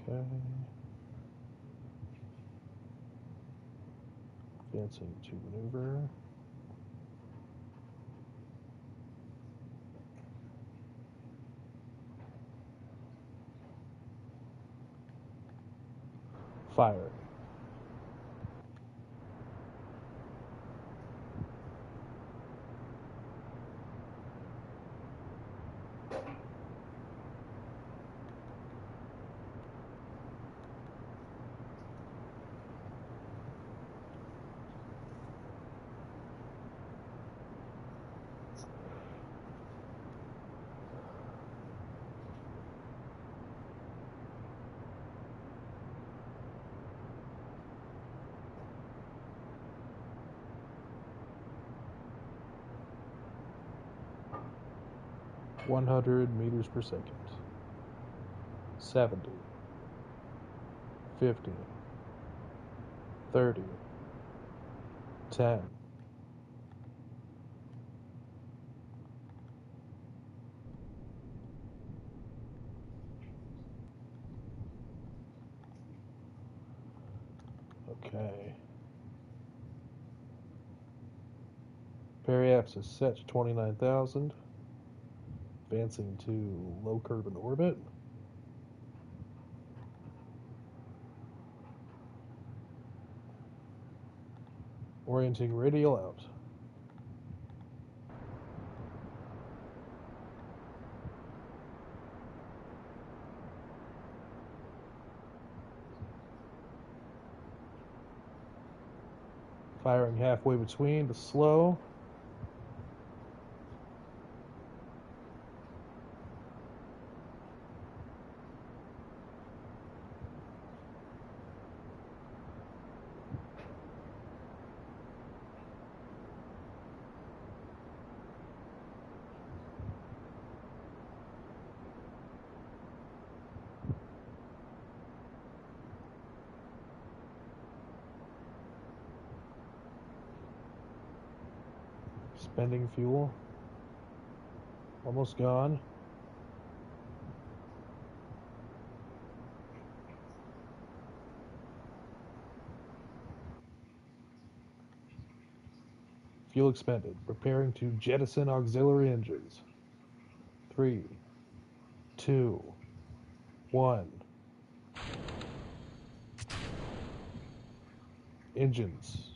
Okay. Advancing to maneuver. Fire. 100 meters per second. 70. 50. 30. 10. Okay. Periapse is set to 29,000. Advancing to low Kerbin orbit. Orienting radial out. Firing halfway between to slow. Spending fuel. Almost gone. Fuel expended. Preparing to jettison auxiliary engines. 3, 2, 1. Engines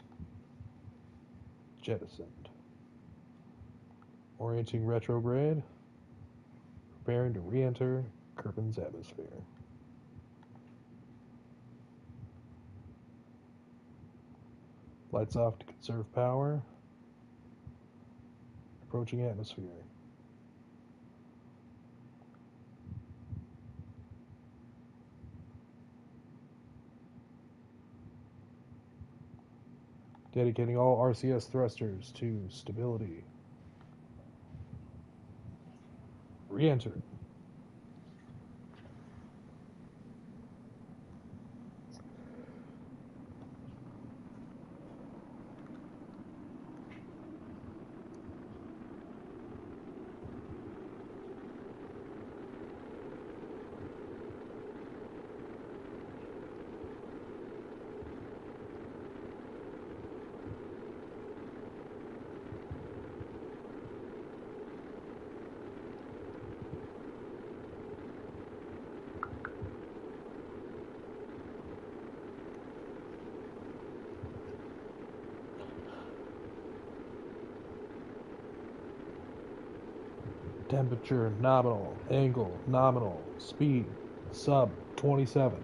jettisoned. Orienting retrograde. Preparing to re-enter Kerbin's atmosphere. Lights off to conserve power. Approaching atmosphere. Dedicating all RCS thrusters to stability. Re-enter. Temperature nominal, angle nominal, speed sub 27.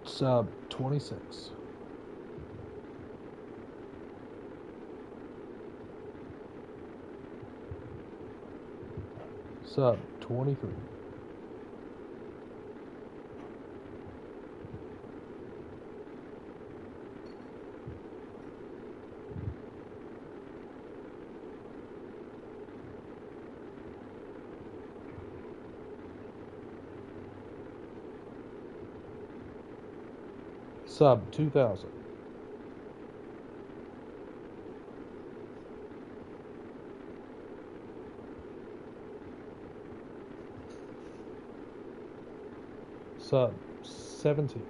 Sub 26. Sub 23. Sub 2000. Sub 17.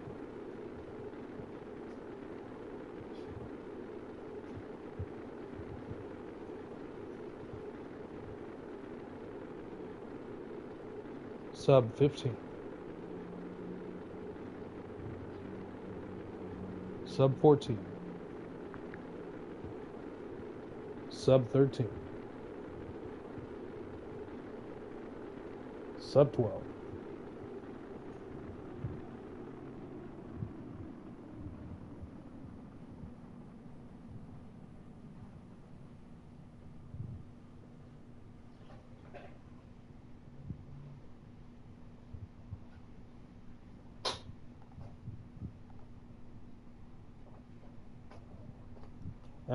Sub 15. Sub 14. Sub 13. Sub 12.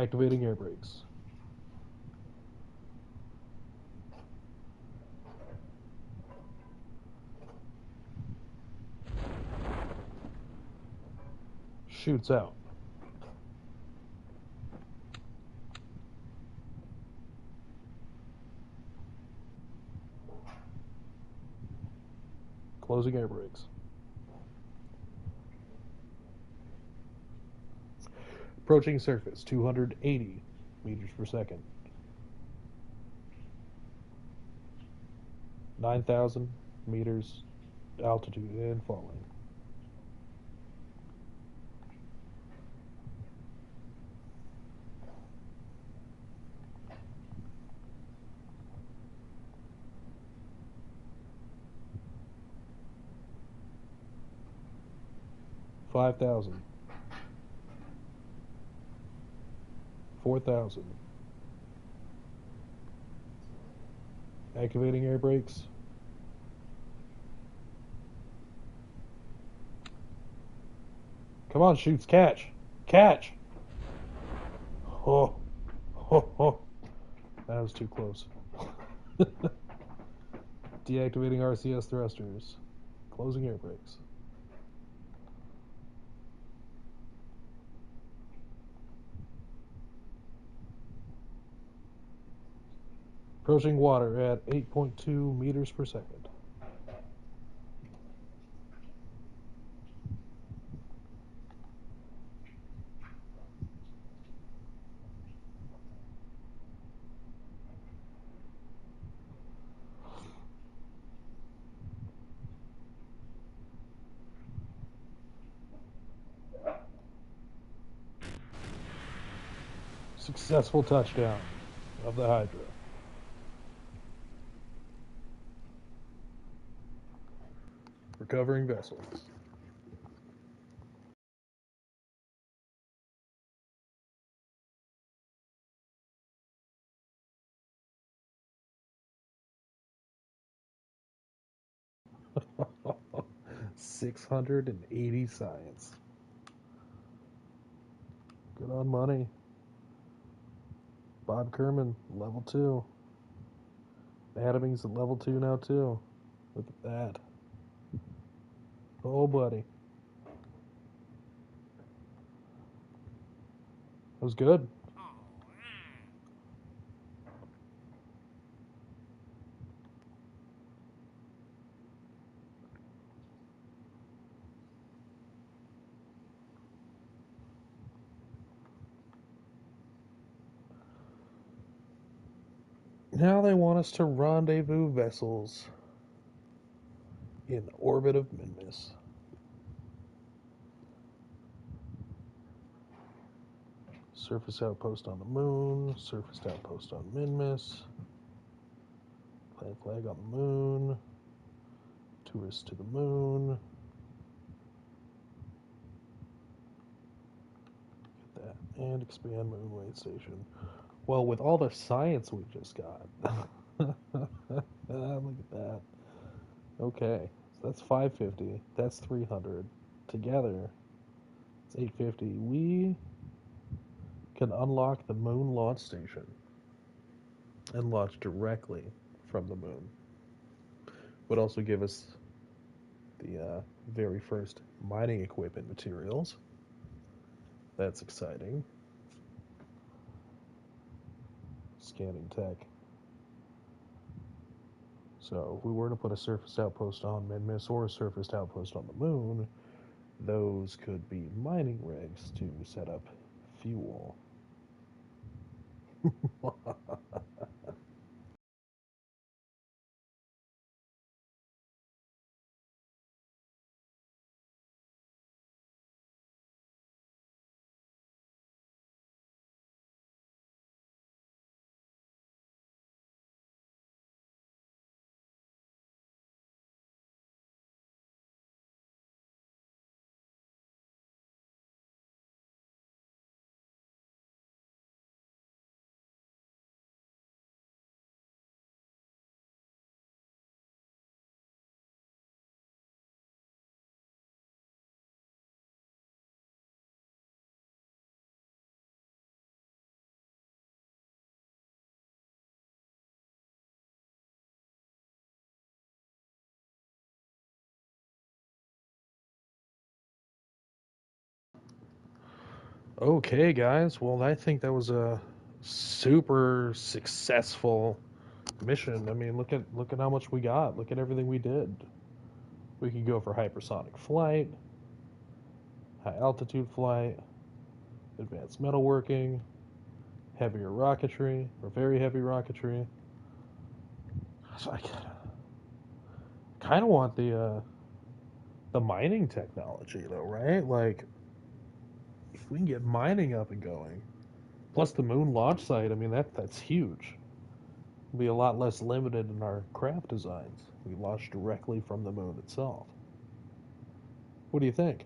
Activating air brakes. Shoots out. Closing air brakes. Approaching surface, 280 meters per second. 9,000 meters altitude and falling. Five thousand. 4,000. Activating air brakes. Come on, shoots, catch! Catch! Oh, oh, oh. That was too close. Deactivating RCS thrusters. Closing air brakes. Approaching water at 8.2 meters per second. Successful touchdown of the Hydra. Recovering vessels. $680 science. Good on money. Bob Kerman, level 2. Adaming's at level 2 now too. Look at that. Oh buddy. That was good. Now they want us to rendezvous vessels in orbit of Minmus. Surface outpost on the moon, surface outpost on Minmus, plant flag on the moon, tourists to the moon. Get that. And expand moon wait station. Well, with all the science we just got. Look at that. Okay, so that's 550. That's 300. Together, it's 850. We can unlock the moon launch station and launch directly from the moon. Would also give us the very first mining equipment materials. That's exciting. Scanning tech. So if we were to put a surface outpost on Minmus or a surface outpost on the moon, those could be mining rigs to set up fuel. Okay, guys. Well, I think that was a super successful mission. I mean, look at how much we got. Look at everything we did. We could go for hypersonic flight, high altitude flight, advanced metalworking, heavier rocketry, or very heavy rocketry. So I kind of want the mining technology though, right? Like if we can get mining up and going, plus the moon launch site. I mean that's huge. We'll be a lot less limited in our craft designs. We launch directly from the moon itself. What do you think?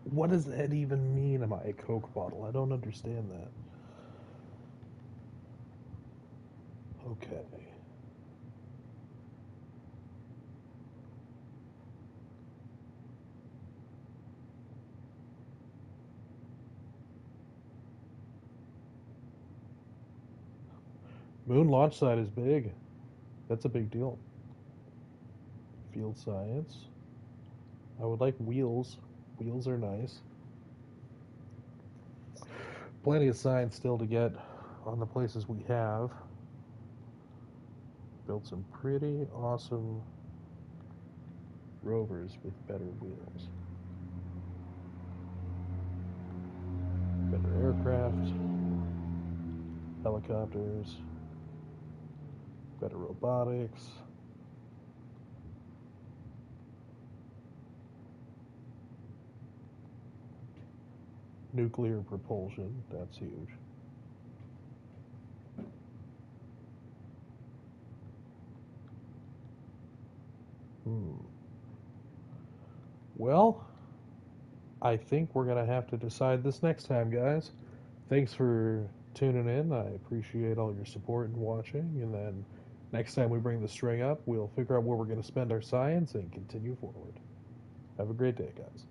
What does that even mean? Am I a Coke bottle? I don't understand that. Okay. Moon launch site is big. That's a big deal. Field science. I would like wheels. Wheels are nice. Plenty of science still to get on the places we have. Built some pretty awesome rovers with better wheels. Better aircraft, helicopters, better robotics. Nuclear propulsion, that's huge. Hmm. Well, I think we're going to have to decide this next time, guys. Thanks for tuning in. I appreciate all your support and watching. And then next time we bring the string up, we'll figure out where we're going to spend our science and continue forward. Have a great day, guys.